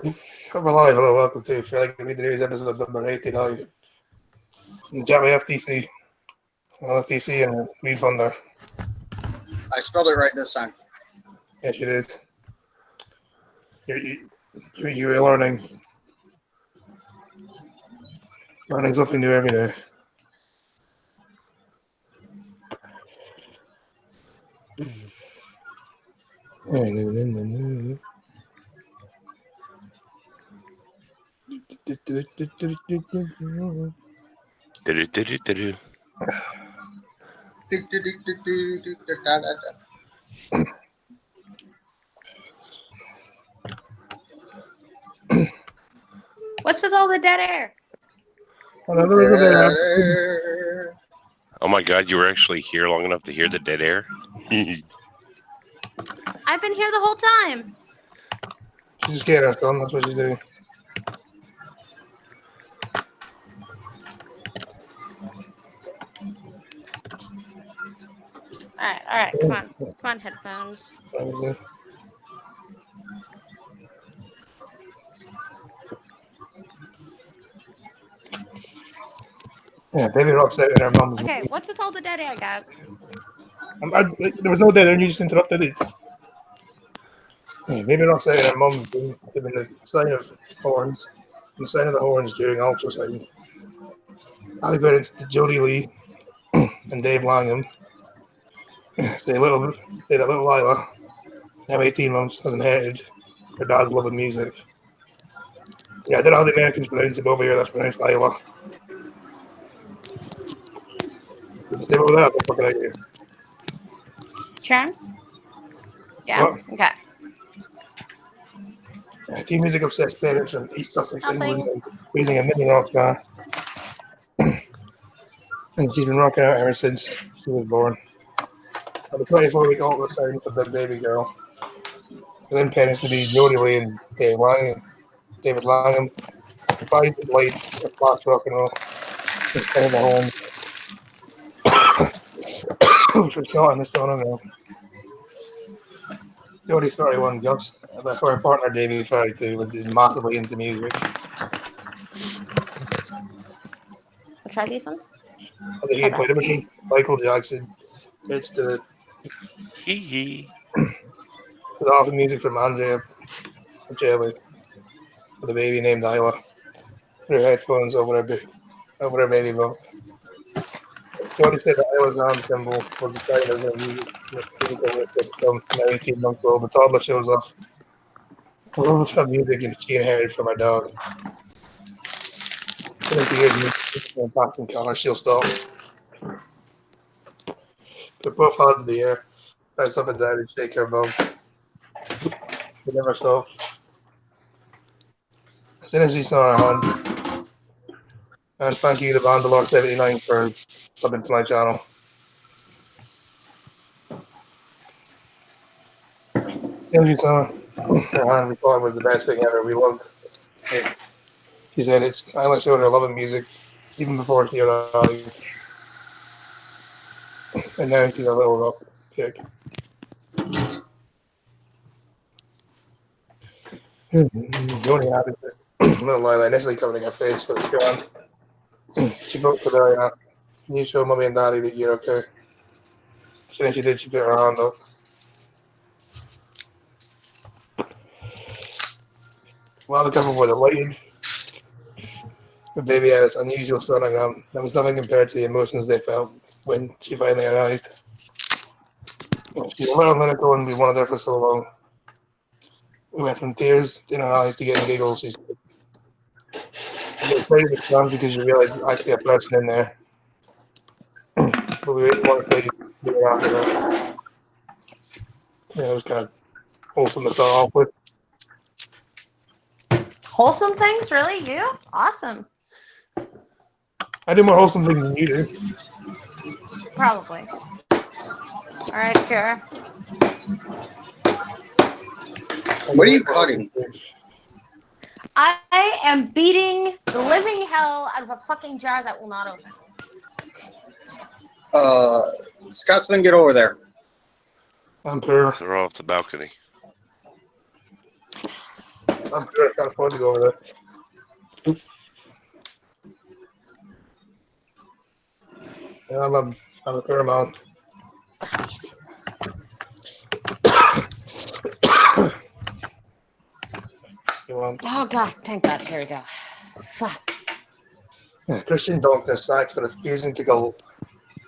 Hello, welcome to Feel Like Read the News episode number 89. Jammy FTC, FTC and Refunder. I spelled it right this time. Yes, you did. You're learning. Learning something new every day. What's with all the dead air? Oh my god, you were actually here long enough to hear the dead air? I've been here the whole time. She's scared us, Don. That's what she's doing. Alright, come on, headphones. Yeah, Baby Rock's out in her mum's. Okay, what's with all the dead air, guys? There was no dead air, you just interrupted it. Yeah, Baby Rock's out in her mum's giving the sign of horns. The sign of the horns during ultrasound. Happy birthday to Jodie Lee and Dave Langham. Say that little Lila, now 18 months, has inherited her dad's love of music. Yeah, I don't know how the Americans pronounce it over here. That's pronounced Lila. Stay over there. I'm fucking out here. Charms? Yeah? What? Okay. Teen music obsessed parents from East Sussex, Nothing. England, raising a mini rock star. And she's been rocking out ever since she was born. At the 24-week ultrasound for the baby girl. And then parents to be Jodie Lee and David Langham. 5 lights of fast rock and roll. Instead of the horn. Which was shot in the sun ago. Jodie's 31, Gus. Her partner Davey 32 is massively into music. I'll try these ones. I think he played everything. Michael Jackson. It's the awesome music from Andrea Bocelli with a baby named Isla. Her headphones over her baby bump. Jodie said that Isla's arm symbol was the sign of her music. From 19 months old, the toddler shows off. I love her music and she inherited from her dog. 20 years and back in color, she'll stop. Put both hands in the air, bounce up and down and shake her bum. She never stops. As soon as she saw her hand, and thank you to Vandalor79 for subbing to my channel. As soon as she saw her hand, we thought it was the best thing ever. We loved it. She said Isla showed her love of music even before she had an audience. And now she's a little rock chick. Jodie happy little Lila initially covering her face for the scan. She broke to Diana. Can you show Mummy and Daddy that you're okay? As soon as she did, she put her hand up. While the couple were delighted, the baby had this unusual sonogram that was nothing compared to the emotions they felt when she finally arrived. She was let it go and we wanted her for so long. We went from tears in her eyes to getting giggles. She said, "I get excited to come because you realize I see a person in there." But we really wanted to do it after that. Yeah, it was kind of wholesome to start off with. Wholesome things? Really? You? Awesome. I do more wholesome things than you do. Probably. Alright, Kara. What are you cutting? I am beating the living hell out of a fucking jar that will not open. Scotsman, get over there. I'm poor. They're off the balcony. I'm sure I can't afford to go over there. Yeah, I'm a fair amount. You want Oh God, thank God. Here we go. Fuck. Christian doctor sacked for refusing to go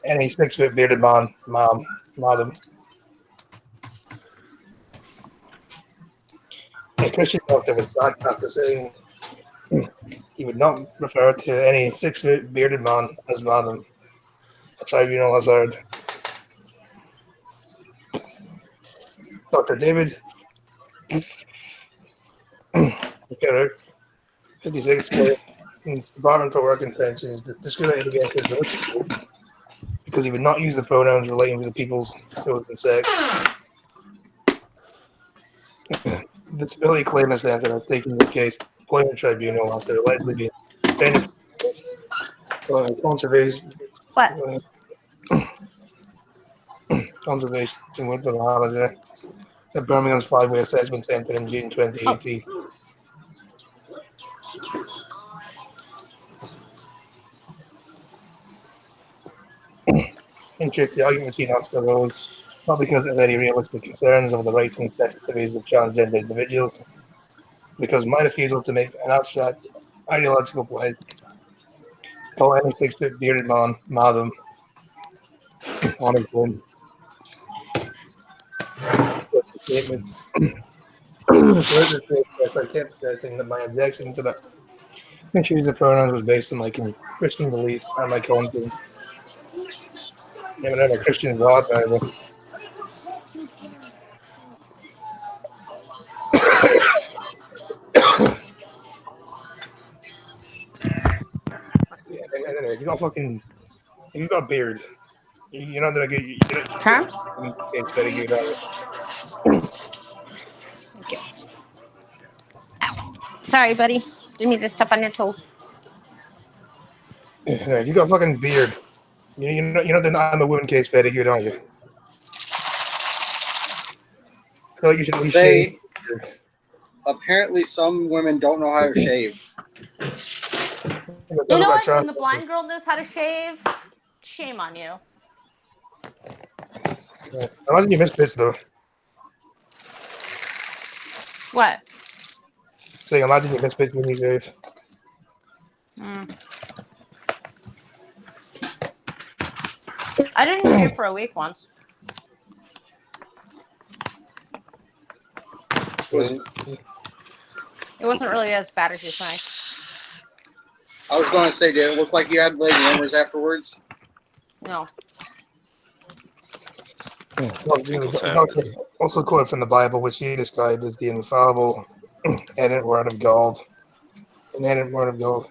any 6-foot bearded man, madam. A Christian doctor was sacked after saying he would not refer to any 6-foot bearded man as madam. The tribunal has heard. Dr. David McKerrick, 56, in the Department for Work and Pensions, discriminated against his religious group because he would not use the pronouns relating to the people's chosen sex. The disability claimant center has taken this case to the employment tribunal after allegedly being suspended for conservation. What? Conservation with the manager at Birmingham's 5-way assessment centre in June 2018. In truth, the argument between us arose not because of any realistic concerns over the rights and sensitivities of transgender individuals, because my refusal to make an abstract ideological pledge, call any 6-foot bearded man, madam, on his own. Statement. I kept stressing that my objection to the choose of pronouns was based on my Christian beliefs and my conscience. Even though a Christian God, however. Yeah, anyway, if you got a beard, you're not gonna get Terms? it's very good. Thank you. Ow. Sorry, buddy. Didn't mean to step on your toe. Anyway, if you got a fucking beard, you know that I'm a woman case very good, aren't you? I feel like you should at least shave. Apparently, some women don't know how to shave. You know what? When the blind girl knows how to shave, shame on you. Imagine you missed this though. What? Saying imagine you missed this when you shave. I didn't shave for a week once. It wasn't really as bad as you think. I was going to say, did it look like you had leg warmers afterwards? No. Also quoted from the Bible, which he described as the infallible inerrant word of God. Inerrant word of God.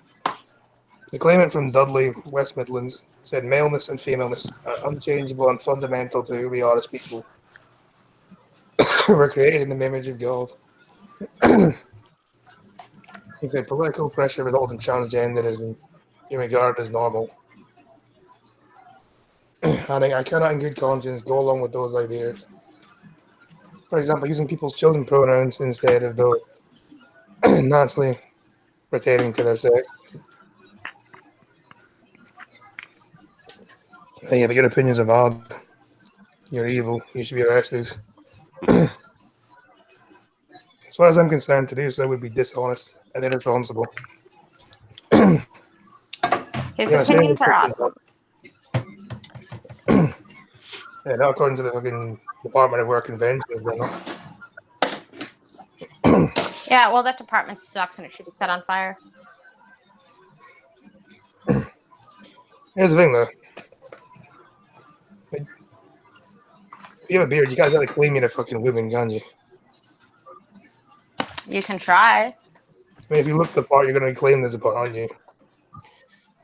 The claimant from Dudley, West Midlands, said maleness and femaleness are unchangeable and fundamental to who we are as people. We're created in the image of God. He said political pressure resulting in transgenderism you regard as normal. And I cannot in good conscience go along with those ideas. For example, using people's chosen pronouns instead of those naturally pertaining to their sex. Yeah, but your opinions are valid. You're evil. You should be arrested. As far as I'm concerned, to do so would be dishonest and irresponsible. His opinions are awesome. Yeah, not according to the fucking Department of Work and Pensions, Yeah, well, that department sucks and it should be set on fire. Here's the thing, though. If you have a beard, you guys gotta claim you're a fucking woman, can't you? You can try. I mean, if you look the part, you're gonna claim there's a part, aren't you?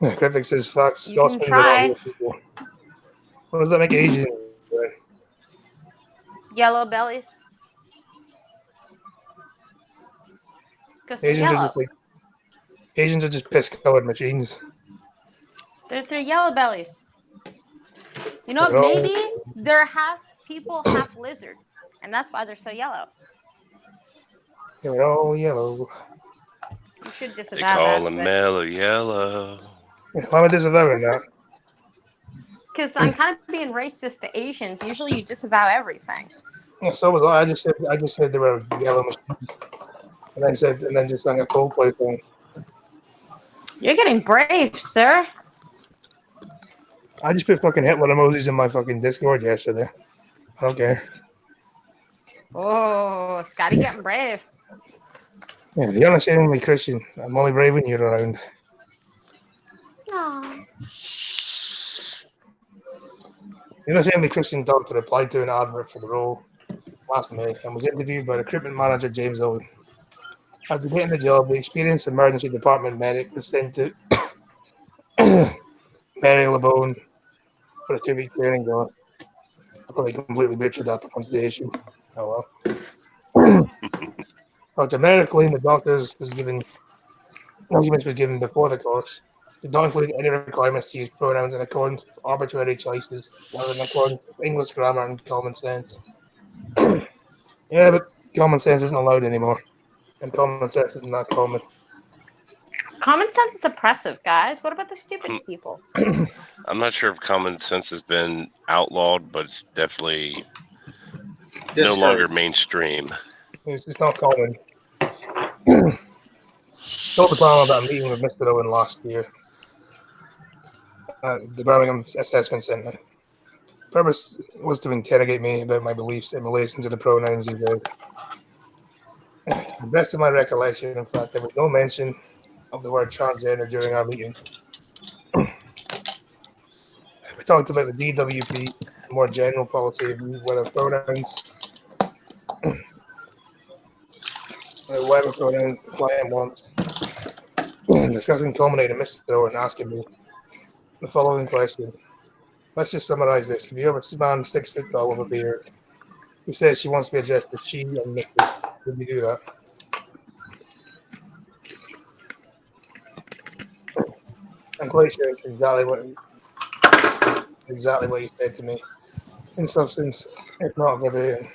Yeah, Cryptic says facts. You can try. What does that make Asian? Yellow bellies. Because they're yellow. Asians are just piss-colored machines. They're yellow bellies. You know what? Maybe they're half people, half lizards, and that's why they're so yellow. They're all yellow. You should They disavow call that. him Mellow Yellow. Why am I disavowing that? Because I'm kind of being racist to Asians. Usually you disavow everything. Yeah, so was I. I just said they were yellow machines. And then just sang a Coldplay song. You're getting brave, sir. I just put fucking Hitler emojis in my fucking Discord yesterday. I don't care. Oh, Scotty getting brave. Yeah, the unashamedly Christian. I'm only brave when you're around. Aww. The unashamedly Christian doctor applied to an advert for the role last May and was interviewed by recruitment manager James Owen. After getting the job, the experienced emergency department medic was sent to Mary LeBone for a 2-week training course. I probably completely butchered that pronunciation. Oh well. Dr. Merrick claimed the doctors was given arguments were given before the course did not include any requirements to use pronouns in accordance with arbitrary choices rather than according with English grammar and common sense. Yeah, but common sense isn't allowed anymore. And common sense isn't that common. Common sense is oppressive, guys. What about the stupid people? I'm not sure if common sense has been outlawed, but it's definitely no longer mainstream. It's not common. Told the problem about a meeting with Mr. Owen last year at the Birmingham Assessment Centre. Purpose was to interrogate me about my beliefs in relation to the pronouns he used. To the best of my recollection, in fact, there was no mention of the word transgender during our meeting. We talked about the DWP, a more general policy of whether pronouns, whatever pronouns the client wants. Discussing culminated Mr. Owen asking me the following question. Let's just summarize this. If you have a man 6 foot tall with a beard who says she wants to be addressed as she and Mr., would you do that? I'm quite sure it's exactly what he said to me. In substance, if not verbatim.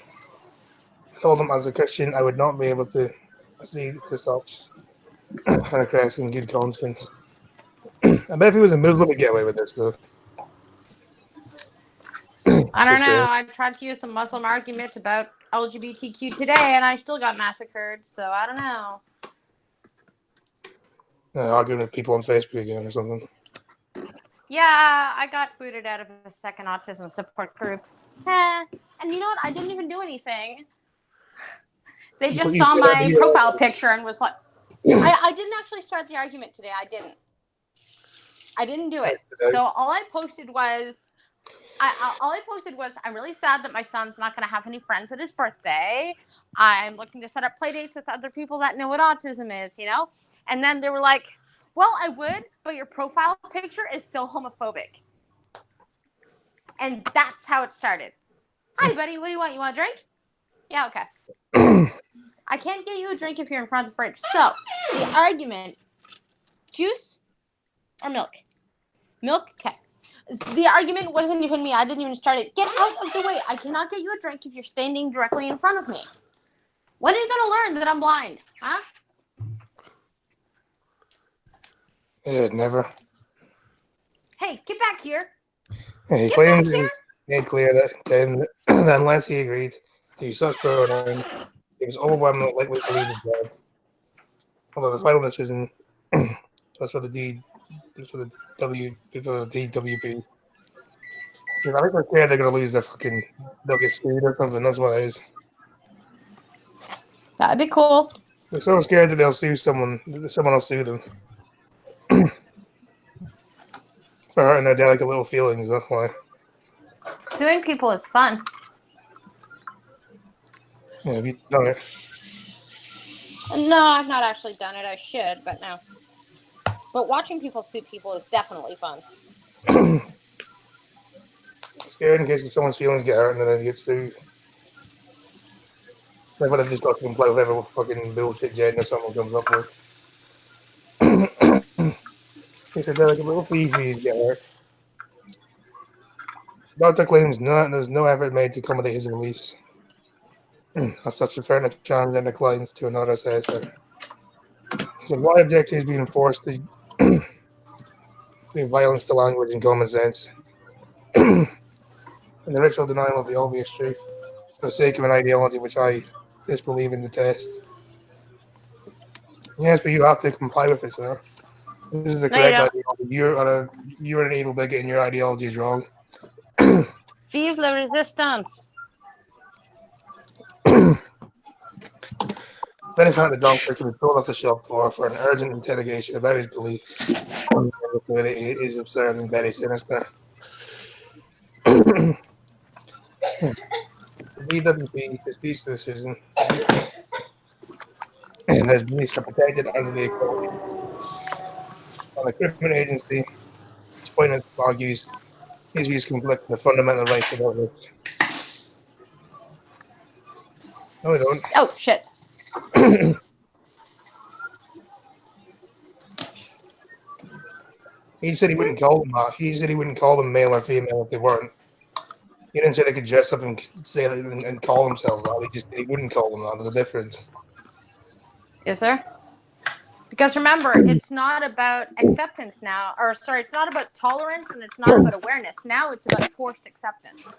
I told him as a Christian I would not be able to accede to such an request in good conscience. I bet if he was a Muslim, he'd get away with this, though. I don't know. I tried to use the Muslim argument about LGBTQ today, and I still got massacred. So I don't know. Arguing with people on Facebook again or something. Yeah, I got booted out of a second autism support group. And you know what? I didn't even do anything. They just saw my profile picture and was like, I didn't actually start the argument today. I didn't do it. So all I posted was, I'm really sad that my son's not going to have any friends at his birthday. I'm looking to set up play dates with other people that know what autism is, you know? And then they were like, well, I would, but your profile picture is so homophobic. And that's how it started. Hi, buddy. What do you want? You want a drink? Yeah, okay. I can't get you a drink if you're in front of the fridge. So, the argument, juice or milk? Milk? Okay. The argument wasn't even me. I didn't even start it. Get out of the way. I cannot get you a drink if you're standing directly in front of me. When are you going to learn that I'm blind? Huh? Yeah, never. Hey, get back here. He claimed it made clear that unless he agreed to use such pronouns, he was overwhelmingly likely to lose his job. Although the final decision was for the DWP. I think they're scared they're going to lose their fucking, they'll get sued or something. That's what it is. That'd be cool. They're so scared that they'll sue someone will sue them. For hurting their delicate little feelings, that's why. Suing people is fun. Yeah, have you done it? No, I've not actually done it. I should, but no. But watching people sue people is definitely fun. Scared in case someone's feelings get hurt and then they get sued. Like what I've just got to comply with whatever fucking bullshit gender someone comes up with. He said they're like a little feces get hurt. Doctor claims there's no effort made to accommodate his beliefs. as such a threat to transgender clients to another assessor. So why objective is being forced to do violence to language and common sense, and the ritual denial of the obvious truth for the sake of an ideology which I disbelieve and detest. Yes, but you have to comply with it, sir. This is the No, you correct don't. ideology. You're an evil bigot and your ideology is wrong. Vive la resistance. Then he found the doctor to be pulled off the shop floor for an urgent interrogation about his beliefs. It is absurd and very sinister. The DWP disputes the decision, and his beliefs are protected under the Equality. On the Criminal Agency, its point argues his views conflict with the fundamental rights of others. No, they don't. Oh shit. He said he wouldn't call them that. He said he wouldn't call them male or female if they weren't. He didn't say they could dress up and say and call themselves that. He wouldn't call them that. There's a difference. Is there? Because remember, it's not about acceptance now, or sorry, it's not about tolerance and it's not about awareness. Now it's about forced acceptance.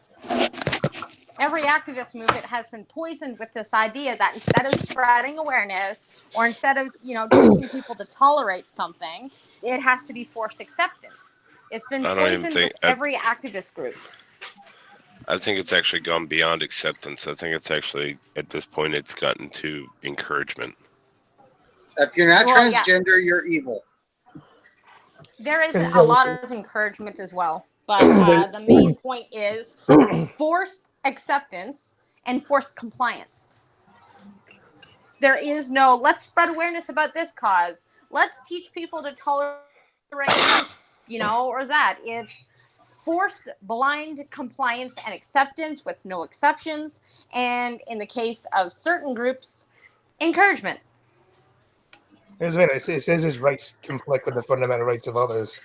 Every activist movement has been poisoned with this idea that instead of spreading awareness or instead of, teaching people to tolerate something, it has to be forced acceptance. It's been poisoned with every activist group. I think it's actually gone beyond acceptance. I think it's actually, at this point, it's gotten to encouragement. If you're not transgender, you're evil. There is a lot of encouragement as well. But the main point is forced acceptance and forced compliance. There is no, let's spread awareness about this cause. Let's teach people to tolerate this, or that. It's forced blind compliance and acceptance with no exceptions. And in the case of certain groups, encouragement. It says his rights conflict with the fundamental rights of others.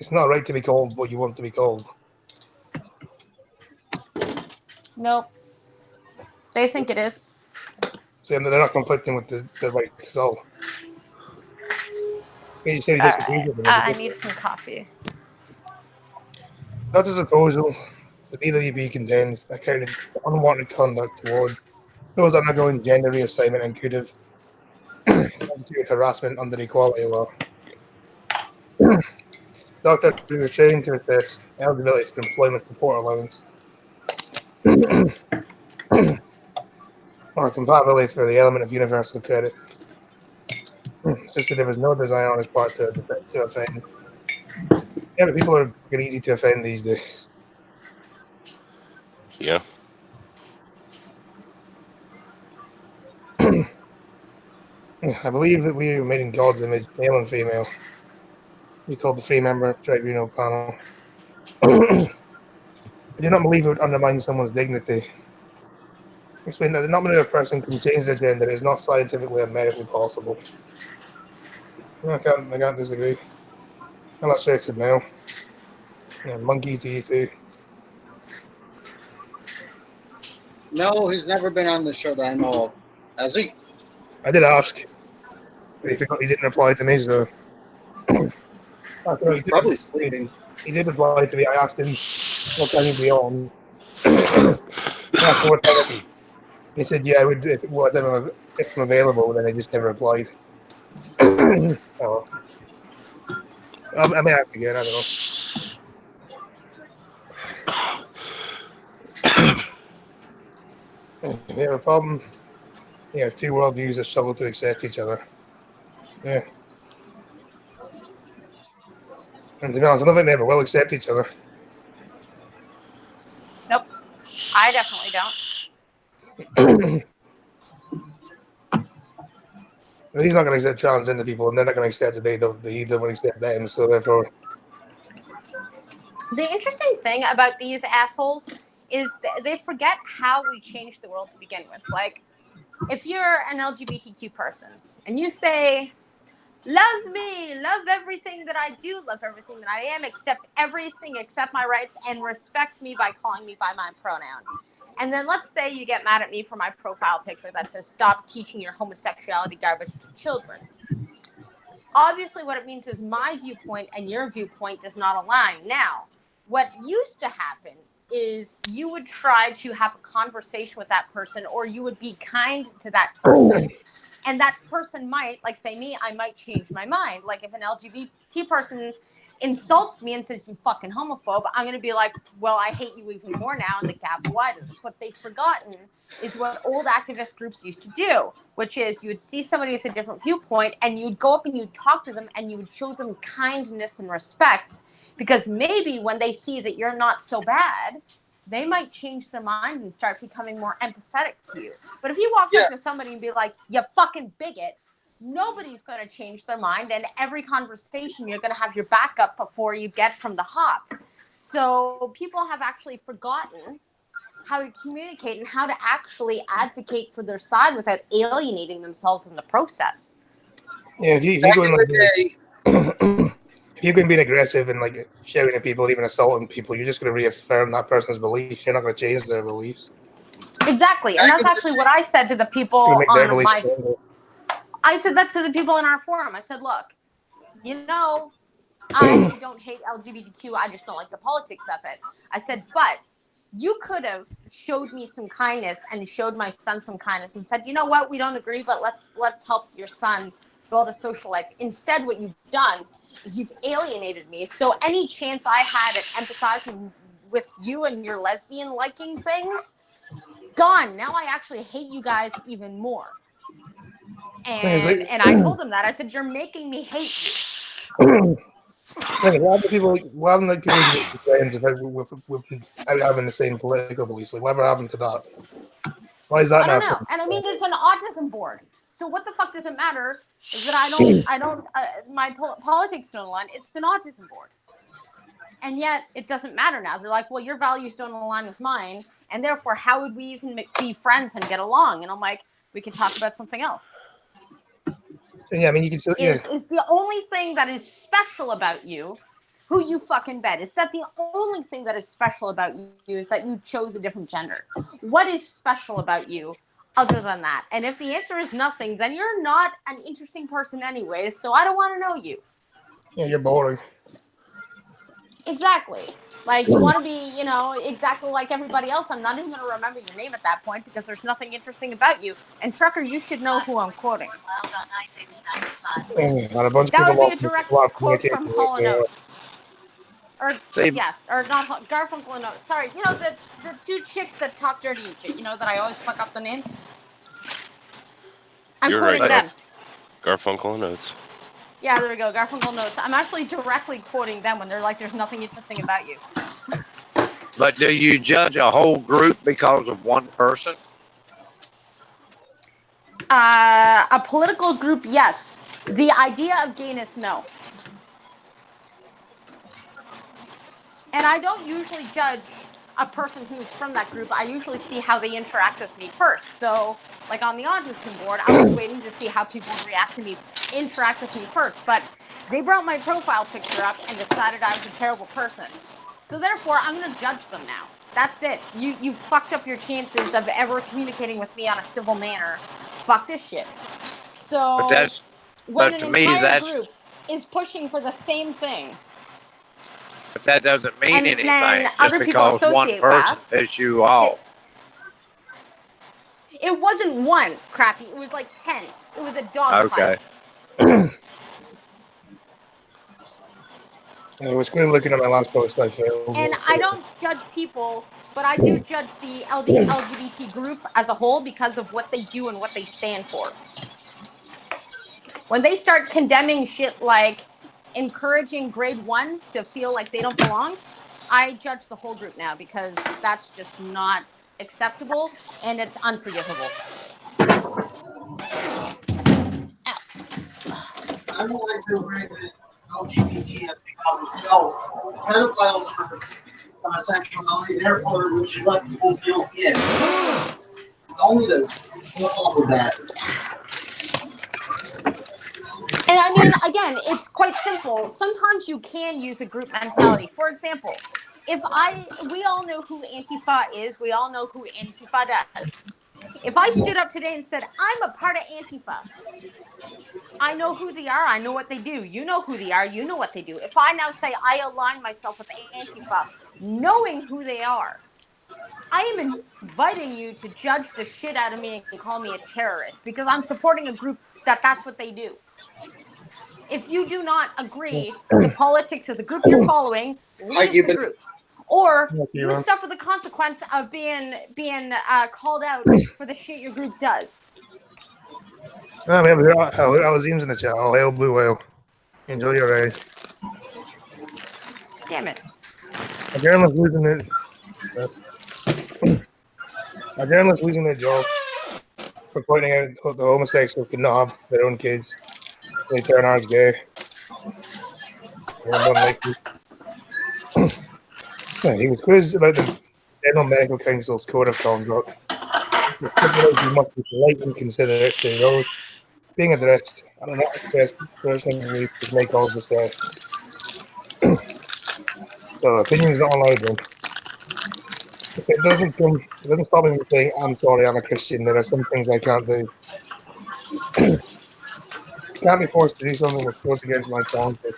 It's not right to be called what you want to be called. Nope. They think it is. So they're not conflicting with the rights at all. You say he disagrees with them. I need some coffee. Not as a proposal, the DWP contends accounted for unwanted conduct toward those undergoing gender reassignment and could have constituted harassment under the equality law. Doctor who was trained to assess eligibility for employment support allowance or compatibility for the element of universal credit. Since there was no desire on his part to offend. Yeah, but people are getting easy to offend these days. Yeah. I believe that we were made in God's image, male and female. We told the three-member tribunal panel. I do not believe it would undermine someone's dignity. Explain that the nominated person can change their gender. It is not scientifically or medically possible. I can't disagree. And let's say it's a male. Yeah, monkey to you too. No, he's never been on the show that I know of. Has he? I did ask. He didn't reply to me, so. He's probably sleeping. He did reply to me. I asked him what time he'd be on. He said, "Yeah, I would if I'm available." Then I just never replied. Oh. I may ask again. I don't know. If you have a problem, you have two worldviews that struggle to accept each other. Yeah. And to be honest, I don't think they ever will accept each other. Nope. I definitely don't. He's not going to accept transgender people, and they're not going to accept it. They don't accept them, so therefore. The interesting thing about these assholes is they forget how we changed the world to begin with. Like, if you're an LGBTQ person and you say, love me, love everything that I do, love everything that I am, accept everything, accept my rights, and respect me by calling me by my pronoun. And then let's say you get mad at me for my profile picture that says stop teaching your homosexuality garbage to children. Obviously, what it means is my viewpoint and your viewpoint does not align. Now, what used to happen is you would try to have a conversation with that person, or you would be kind to that person. And that person might, like say me, I might change my mind. Like if an LGBT person insults me and says, you fucking homophobe, I'm going to be like, well, I hate you even more now, and the gap widens. What they've forgotten is what old activist groups used to do, which is you would see somebody with a different viewpoint and you'd go up and you'd talk to them and you would show them kindness and respect, because maybe when they see that you're not so bad, they might change their mind and start becoming more empathetic to you. But if you walk up to somebody and be like, you fucking bigot, nobody's going to change their mind. And every conversation, you're going to have your backup before you get from the hop. So people have actually forgotten how to communicate and how to actually advocate for their side without alienating themselves in the process. Yeah, if you go in like, if you're going to be aggressive and like shouting at people, even assaulting people, you're just going to reaffirm that person's beliefs. You're not going to change their beliefs. Exactly, and that's actually what I said to the people on my. I said that to the people in our forum. I said, look, you know, I don't hate LGBTQ. I just don't like the politics of it. I said, but you could have showed me some kindness and showed my son some kindness and said, you know what, we don't agree, but let's help your son build a social life. Instead, what you've done is you've alienated me. So any chance I had at empathizing with you and your lesbian liking things, gone. Now I actually hate you guys even more. And I told him that. I said, you're making me hate you. Why do people get friends with having the same political beliefs? Like, whatever happened to that? Why is that? I don't know. And I mean, it's an autism board. So what the fuck does it matter? Is that I don't my politics don't align. It's an autism board. And yet it doesn't matter now. They're like, well, your values don't align with mine, and therefore, how would we even be friends and get along? And I'm like, we can talk about something else. Yeah, I mean, you can still. Is the only thing that is special about you who you fucking bet? Is that the only thing that is special about you is that you chose a different gender? What is special about you other than that? And if the answer is nothing, then you're not an interesting person anyway, so I don't want to know you. Yeah, you're boring. Exactly. Like, you want to be, you know, exactly like everybody else. I'm not even going to remember your name at that point because there's nothing interesting about you. And Trucker, you should know who I'm quoting. That would be a direct quote from Hall & Oates. Or not Garfunkel and Oates. Sorry, you know, the two chicks that talk dirty and shit, you know, that I always fuck up the name? I'm quoting them. Garfunkel and Oates. Yeah, there we go. Garfunkel and Oates. I'm actually directly quoting them when they're like, there's nothing interesting about you. But do you judge a whole group because of one person? A political group, yes. The idea of gayness, no. And I don't usually judge a person who's from that group. I usually see how they interact with me first. So, like on the autism board, I was waiting to see how people react to me, interact with me first. But they brought my profile picture up and decided I was a terrible person. So therefore, I'm going to judge them now. That's it. You fucked up your chances of ever communicating with me on a civil manner. Fuck this shit. So when an entire group is pushing for the same thing, but that doesn't mean anything. Then other people associate one person is you all. It wasn't one, Crappy. It was like 10. It was a dog fight. I was good looking at my last post. I failed. And I don't judge people, but I do judge the LGBT group as a whole because of what they do and what they stand for. When they start condemning shit like encouraging grade 1s to feel like they don't belong, I judge the whole group now because that's just not acceptable and it's unforgivable. I don't like the way that LGBT have become pedophiles for homosexuality, therefore we should let people feel kids. Only to all of that. And I mean, again, it's quite simple. Sometimes you can use a group mentality. For example, we all know who Antifa is. We all know who Antifa does. If I stood up today and said, I'm a part of Antifa, I know who they are. I know what they do. You know who they are. You know what they do. If I now say I align myself with Antifa, knowing who they are, I am inviting you to judge the shit out of me and call me a terrorist because I'm supporting a group that's what they do. If you do not agree with the politics of the group you're following, leave the group. Or you suffer the consequence of being called out for the shit your group does. No, man, I was in the chat. Oh, hail Blue Whale. Enjoy your ride. Damn it. A journalist losing their job for pointing out the homosexuals could not have their own kids. They turn ours gay. He was quizzed about the General Medical Council's Code of Conduct. The stipulation must be polite and considerate to those being addressed. I don't know if personal belief to make all distress. So opinions not allowed then. It doesn't stop me from saying I'm sorry, I'm a Christian. There are some things I can't do. Can't be forced to do something that goes against my conscience.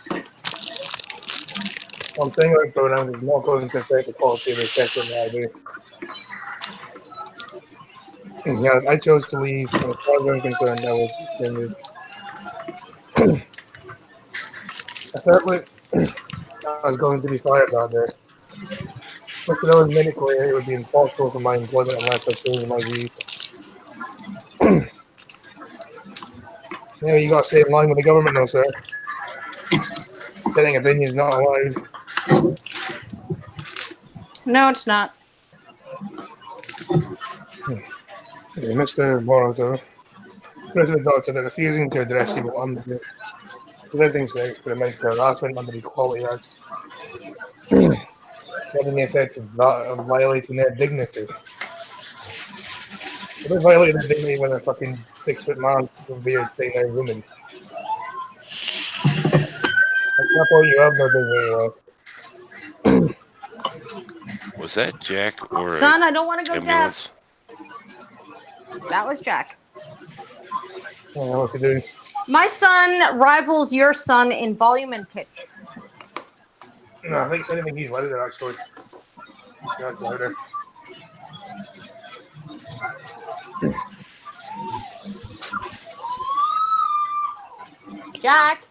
I'm saying about pronouns is not going to affect the quality of the session that I do. Yeah, I chose to leave, and as far as I'm concerned, I was continued. I felt I was going to be fired that day. But you know, medically, it would be impossible for my employment unless I changed my views. You got to stay in line with the government, though, sir. Setting opinions not allowed. No, it's not. Mr. Boruto, President Doctor, they're refusing to address you under the presenting sex for medical harassment under the Equality Act, having the effect of violating their dignity. They violate their dignity when a fucking 6-foot man with a beard saying they're a woman. That's all you have, no dignity. Was that Jack or Son, I don't want to go ambulance? deaf. That was Jack. I don't know what to do. My son rivals your son in volume and pitch. No, I think he's louder, actually. That's louder. Jack,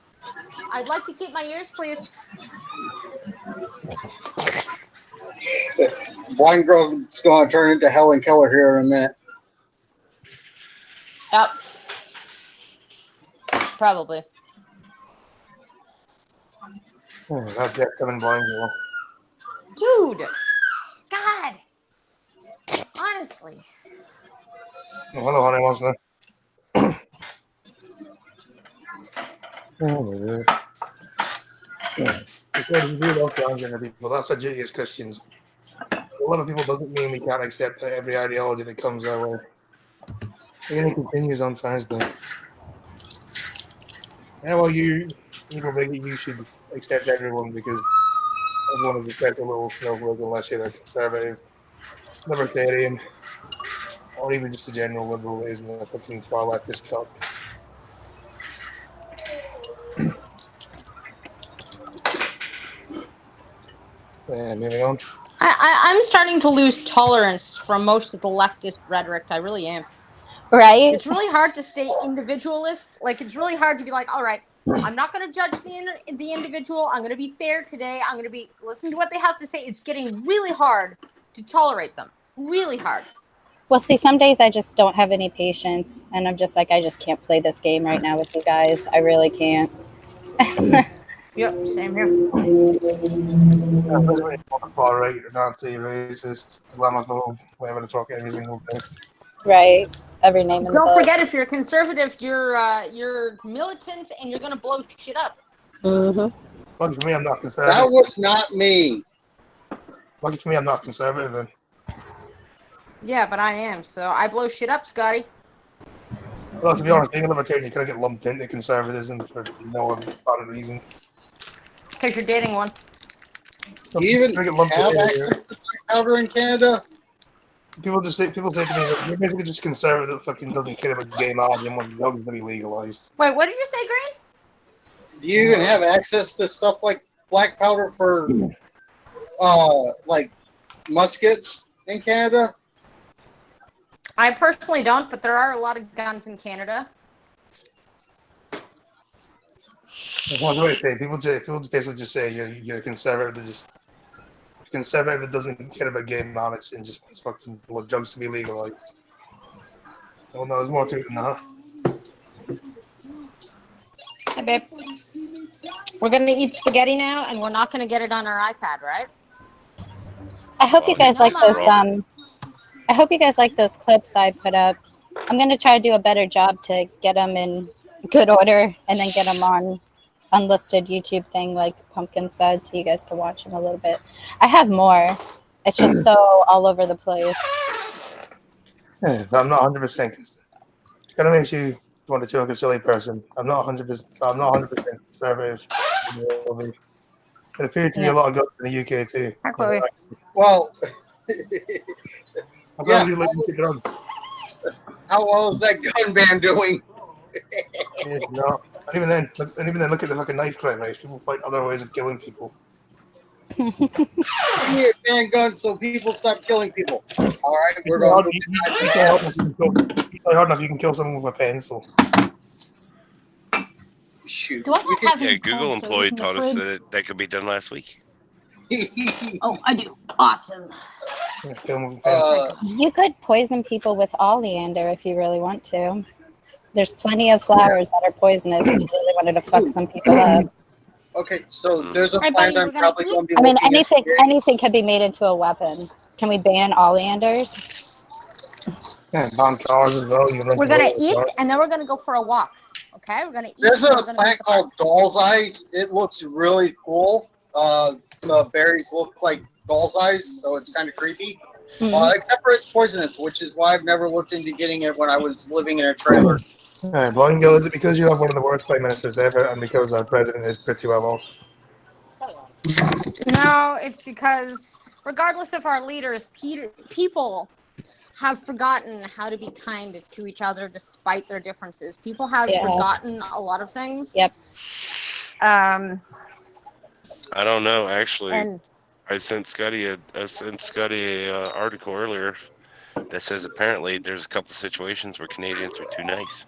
I'd like to keep my ears, please. Blind Grove's going to turn into Helen Keller here in a minute. Yep. Probably. That's Jack coming blind. Dude! God! Honestly. Hello, honey, what's that? Oh, because we do love transgender people, that's our duty as Christians. A lot of people doesn't mean we can't accept every ideology that comes our way. It only continues on Thursday. Yeah, well, you bigot, you should accept everyone because everyone is a special little snowflake unless you're a conservative, libertarian, or even just a general liberal that isn't a fucking far leftist cuck. Moving on. I'm starting to lose tolerance from most of the leftist rhetoric. I really am. Right? It's really hard to stay individualist. Like, it's really hard to be like, all right, I'm not going to judge the individual. I'm going to be fair today. I'm going to listen to what they have to say. It's getting really hard to tolerate them. Really hard. Well, see, some days I just don't have any patience, and I'm just like, I just can't play this game right now with you guys. I really can't. Yep, same here. Far right, Nazi, racist, Islamophobe, whatever the fuck, every single thing. Right. Every name in the Don't book. forget, if you're conservative, you're militant and you're gonna blow shit up. Mm-hmm. Lucky for me, I'm not conservative. That was not me. Lucky for me, I'm not conservative. Then. Yeah, but I am, so I blow shit up, Scotty. Well, to be honest, being a libertarian, you kind of get lumped into conservatism for no apparent reason. Because you're dating one. Do you even Drink it lumped have in here. access to black powder in Canada? People say to me that you're basically just conservative that fucking doesn't care about the gay marriage and wants drugs to be legalized. Wait, what did you say, Green? Do you even have access to stuff like black powder for, like, muskets in Canada? I personally don't, but there are a lot of guns in Canada. That's what I say. People basically just say you're a conservative that doesn't care about gay marriage and just wants fucking drugs to be legalized. Well, no, there's more to it than that. Hey, babe. We're gonna eat spaghetti now, and we're not gonna get it on our iPad, right? I hope you guys like those. I hope you guys like those clips I put up. I'm gonna try to do a better job to get them in good order and then get them on unlisted YouTube thing, like Pumpkin said, so you guys can watch them a little bit. I have more. It's just so all over the place. Yeah, I'm not 100%. It kind of makes you want to feel like a silly person. I'm not 100%. I'm not 100% conservative. It appears to be a lot of guns in the UK too. Hi, Chloe. Well, How yeah. do you like to drugs? How well is that gun ban doing? Yeah, no. And even then, look at the fucking knife crime rates. People find other ways of killing people. We need to ban guns so people stop killing people. All right, we're going to You try hard enough, you can kill someone with a pencil. shoot. Do I not have Yeah, any Google cold employee sodas in the taught us fridge? that could be done last week. Oh, I do. Awesome. Yeah, kill them with a pencil. You could poison people with oleander if you really want to. There's plenty of flowers that are poisonous if you really wanted to fuck some people up. Okay, so there's a Hey, plant buddy, I'm we're gonna probably eat. going to be I mean, looking at. anything can be made into a weapon. Can we ban oleanders? Yeah, bomb cars as well. You We're gonna eat, and then we're gonna go for a walk. Okay, we're gonna eat. There's and a we're gonna plant go called doll's eyes. It looks really cool. The berries look like doll's eyes, so it's kind of creepy. Mhm. Except for it's poisonous, which is why I've never looked into getting it when I was living in a trailer. Alright, Blind Girl, is it because you have one of the worst prime ministers ever and because our president is pretty well off? No, it's because regardless of our leaders, people have forgotten how to be kind to each other despite their differences. People have Yeah. forgotten a lot of things. Yep. Um, I don't know. Actually, and I sent Scotty a article earlier that says apparently there's a couple situations where Canadians are too nice.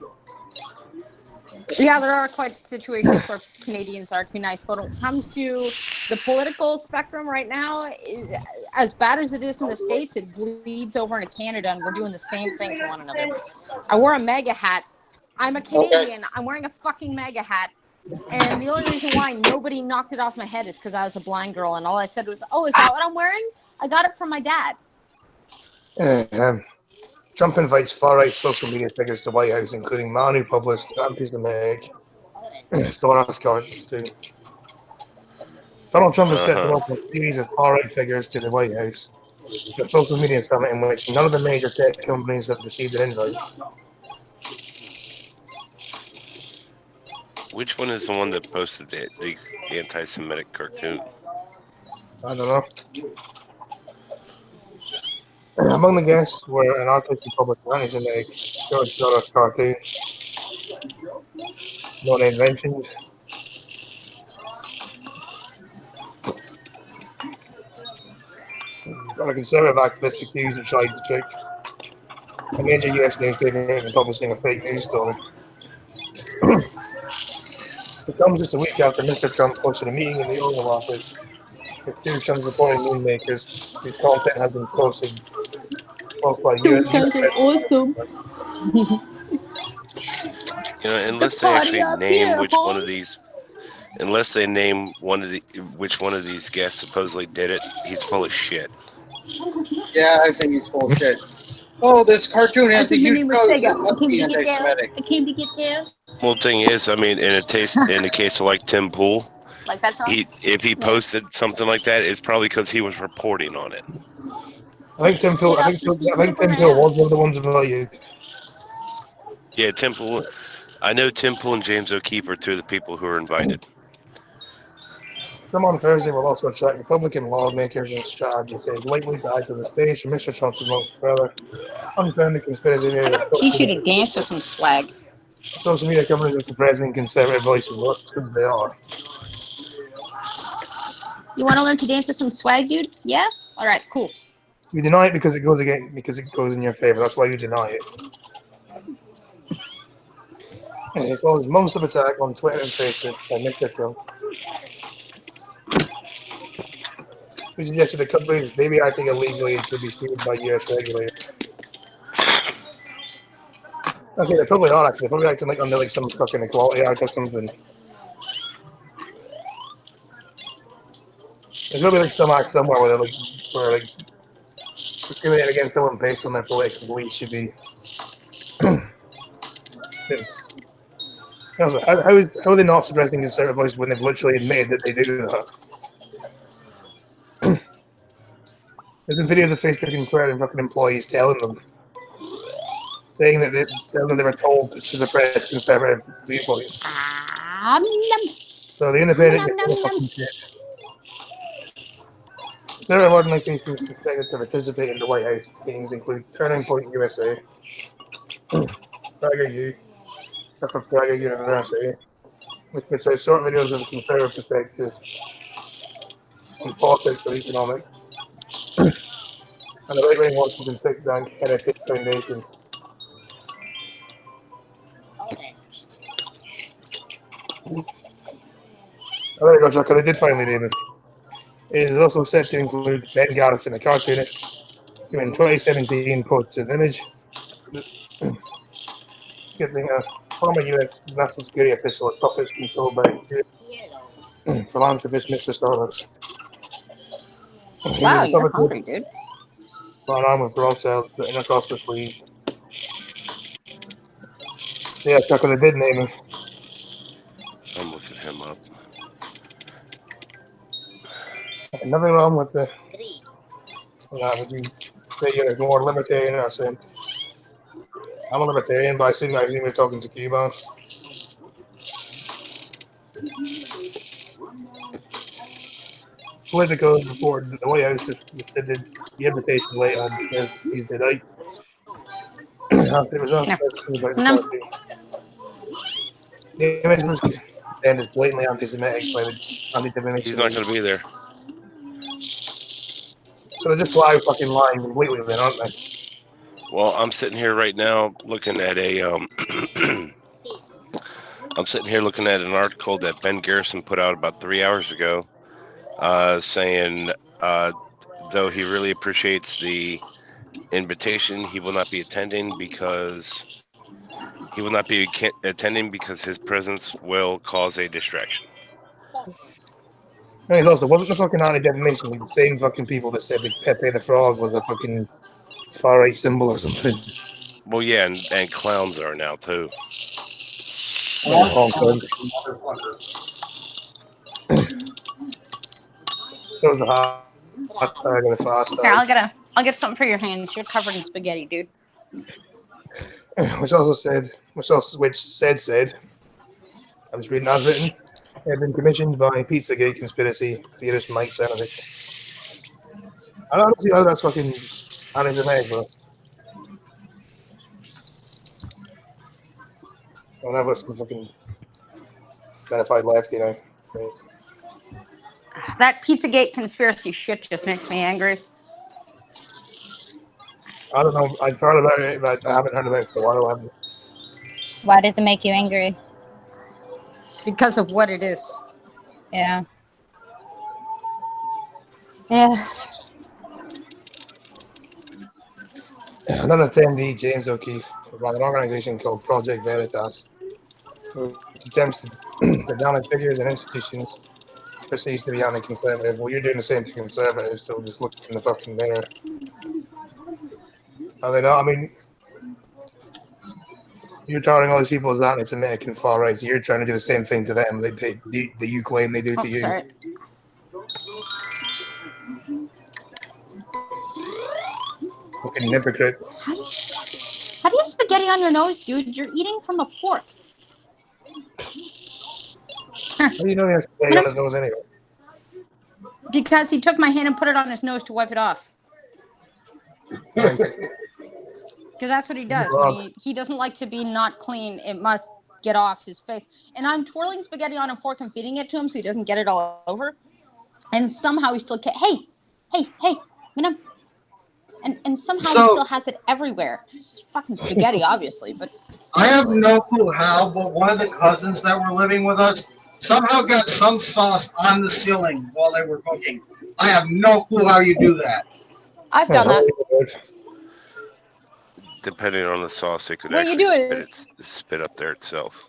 yeah, there are quite situations where Canadians are too nice. But when it comes to the political spectrum right now, as bad as it is in the States, it bleeds over into Canada, and we're doing the same thing to one another. I wore a MAGA hat. I'm a Canadian. I'm wearing a fucking MAGA hat. And the only reason why nobody knocked it off my head is because I was a blind girl, and all I said was, "Oh, is that what I'm wearing? I got it from my dad." Trump invites far-right social media figures to White House, including man who published anti-Semitic Soros cards too. Donald Trump has set up a series of far-right figures to the White House, a social media summit in which none of the major tech companies have received an invite. Which one is the one that posted the anti-Semitic cartoon? I don't know. Among the guests were an artist who published an anti-Semitic George Soros cartoon. No name mentioned. Got a conservative activist accused of trying to trick a major US newspaper into publishing a fake news story. It comes just a week after Mr. Trump posted a meeting in the Oval Office with two Trump-supporting newsmakers whose content has been posted both by US. Awesome. You know, unless they actually name which one of these, which one of these guests supposedly did it, he's full of shit. Yeah, I think he's full of shit. Oh, this cartoon has a huge nose. It must be anti-Semitic. I came to get you. Well, the thing is, I mean, in the case of like Tim Pool, Like that song? if he posted something like that, it's probably because he was reporting on it. I think Tim Pool was one of the ones invited. Yeah, Tim Pool. I know Tim Pool and James O'Keefe are two of the people who are invited. Some on Thursday will also track Republican lawmakers and strategies say likely tied to the stage for Mr. Trump to vote further unfounded conspiracy I theory gotta teach you to dance with some swag. social media companies of the president conservative voices because they are. You want to learn to dance with some swag, dude? Yeah. All right. Cool. You deny it because it goes in your favor. That's why you deny it. And it follows most of attack on Twitter and Facebook by Mr. Trump. We suggested the companies maybe acting illegally and should be sued by U.S. regulators. Okay, they probably are actually. They're probably acting like under like some fucking Equality Act or something. There's gonna be like some act somewhere where they're like discriminating against someone based on their political beliefs should be. How are they not suppressing conservative voices when they've literally admitted that they do that? There's been videos of Facebook and Twitter and fucking employees telling them, saying that they were told to suppress conservative viewpoints. So the independent fucking shit. Several organizations suspected to participate in the White House meetings include Turning Point USA, Prager U, from Prager University, which shows short videos of conservative perspectives on politics or economics, and the right-wing Washington think tank Heritage Foundation. Oh, there you go, Chuck. They did finally name it. It is also set to include Ben Garrison, a cartoonist, who in 2017 posted an image giving a former U.S. national security official a puppet controlled by philanthropist Mr. Soros. Wow, you're hungry, dude. One arm with Rothschild written across the sleeve. Yeah, Chuck, they did name him. I'm looking him up. Nothing wrong with the. Would you say you're more libertarian or saying? I'm a libertarian, but I assume we're talking to Cuba. Politico reported that the White House extended the invitation late on Tuesday night. After it was about the party. The image was condemned as blatantly anti-Semitic by the anti-defamation. He's not going to be there. So they're just fucking lying completely, then, aren't they? Well, I'm sitting here right now looking at I'm sitting here looking at an article that Ben Garrison put out about 3 hours ago, saying though he really appreciates the invitation, he will not be attending because his presence will cause a distraction. And also, wasn't the fucking anti-defamation league the same fucking people that said that Pepe the Frog was a fucking far-right symbol or something? Well, yeah, and clowns are now too. Hong Kong. So was the hashtag and the fast. Here, I'll get something for your hands. You're covered in spaghetti, dude. Which said, I was reading as written, had been commissioned by Pizzagate conspiracy theorist Mike Cernovich. I don't see how that's fucking anti-Semitic, bro. I'll never some fucking verified left, you know. Right. That Pizzagate conspiracy shit just makes me angry. I don't know. I've heard about it, but I haven't heard about it for a while. Why does it make you angry? Because of what it is. Yeah. Yeah. Another attendee, James O'Keefe, ran an organization called Project Veritas, which attempts to damage figures and institutions perceived to be anti-conservative. Well, you're doing the same to conservatives, so just look in the fucking mirror. Are they not? I mean, you're touting all these people as anti-Semitic and far right, so you're trying to do the same thing to them that you claim they do to you. Sorry. Fucking hypocrite. How do you have spaghetti on your nose, dude? You're eating from a fork. How do you know he has spaghetti on his nose anyway? Because he took my hand and put it on his nose to wipe it off. Because that's what he does. When he doesn't like to be not clean, it must get off his face. And I'm twirling spaghetti on a fork and feeding it to him so he doesn't get it all over. And somehow he still hey, Minam. And somehow he still has it everywhere. It's fucking spaghetti, obviously, but I have no clue how, but one of the cousins that were living with us somehow got some sauce on the ceiling while they were cooking. I have no clue how you do that. I've done that. Depending on the sauce, it could What you actually do is- spit up there itself.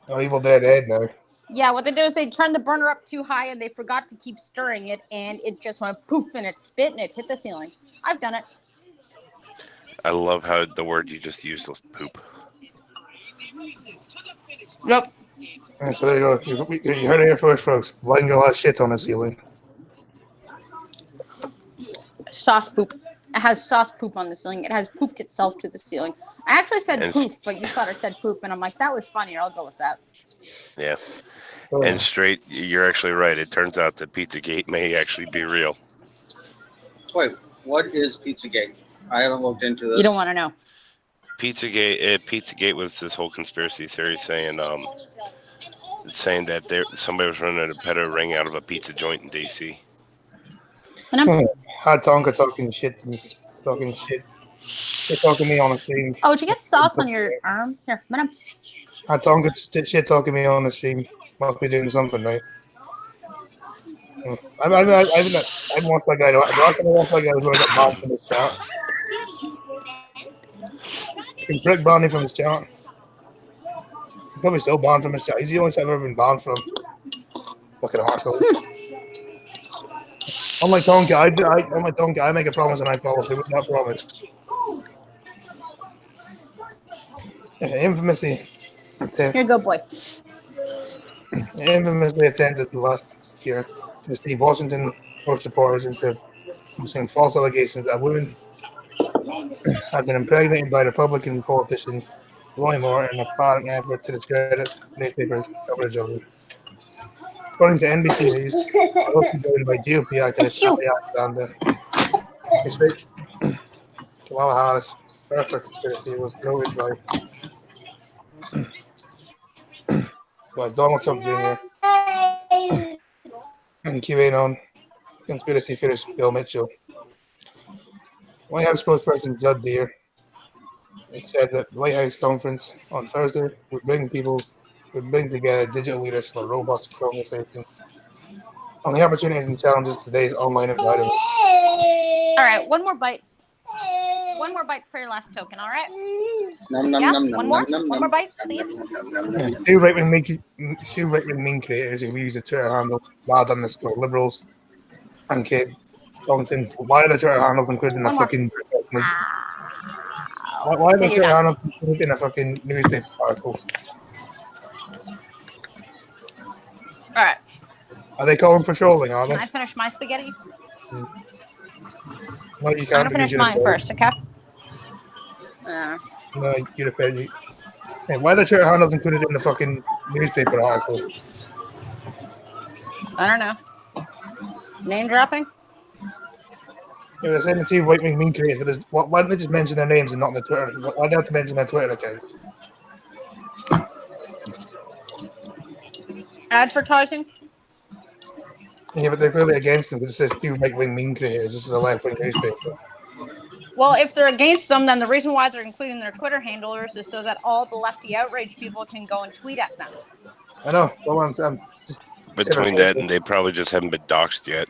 Oh, Evil Dead Ed now. Yeah, what they do is they turn the burner up too high and they forgot to keep stirring it, and it just went poof and it spit and it hit the ceiling. I've done it. I love how the word you just used was poop. Yep. Yeah, so there you go. You heard it here first, folks. Lighting a lot of shit on the ceiling. Sauce poop. It has sauce poop on the ceiling. It has pooped itself to the ceiling. I actually said And- poof, but you thought I said poop, and I'm like, that was funnier. I'll go with that. Yeah. So, And straight, you're actually right. It turns out that Pizzagate may actually be real. Wait, what is Pizzagate? I haven't looked into this. You don't want to know. Pizzagate was this whole conspiracy theory saying that somebody was running a pedo ring out of a pizza joint in DC. Had Tonka talking shit to me. Shit talking me on the stream. Oh, did you get sauce on your arm? Here, Madam. Had Tonka shit talking me on the stream. Must be doing something right. I haven't watched that guy. The last time I watched that guy was when I got banned from his chat. Can Greg banned him from his chat? He's probably still banned from his chat. He's the only chat I've ever been banned from. Fucking arsehole. Unlike Tonka, I make a promise and I follow through with that promise. Infamously attempted last year to Steve Washington or supporters into using false allegations that women had been impregnated by Republican politician Roy Moore in a apparent effort to discredit newspapers' coverage of it. According to NBC News, also joined by GOP activist Ali Alexander, research Kamala Harris' birther conspiracy was noted by Donald Trump Jr. and QAnon conspiracy theorist Bill Mitchell. White House spokesperson Judd Deere said that the White House conference on Thursday would bring together digital leaders for a robust conversation on the opportunities and challenges today's online environment. All right, one more bite. One more bite for your last token, all right? One more bite, please. Two right-wing meme creators who use the Twitter handle @liberals and Kate Donington. Why are the Twitter handles included in a fucking why are the Twitter handles included in a fucking newspaper article? All right. Are they calling for trolling, are Can they? I finish my spaghetti? No, you I'm can't. gonna finish mine first, okay? No, you're a fair. Hey, why are the Twitter handles included in the fucking newspaper article? I don't know. Name dropping? Yeah, they're saying the two right-wing meme creators, but why don't they just mention their names and not their Twitter? Why do they have to mention their Twitter account? Advertising? Yeah, but they're really against them because it says two right-wing meme creators. This is a left-wing newspaper. Well, if they're against them, then the reason why they're including their Twitter handlers is so that all the lefty outrage people can go and tweet at them. I know. Well, I'm just Between that and they probably just haven't been doxxed yet.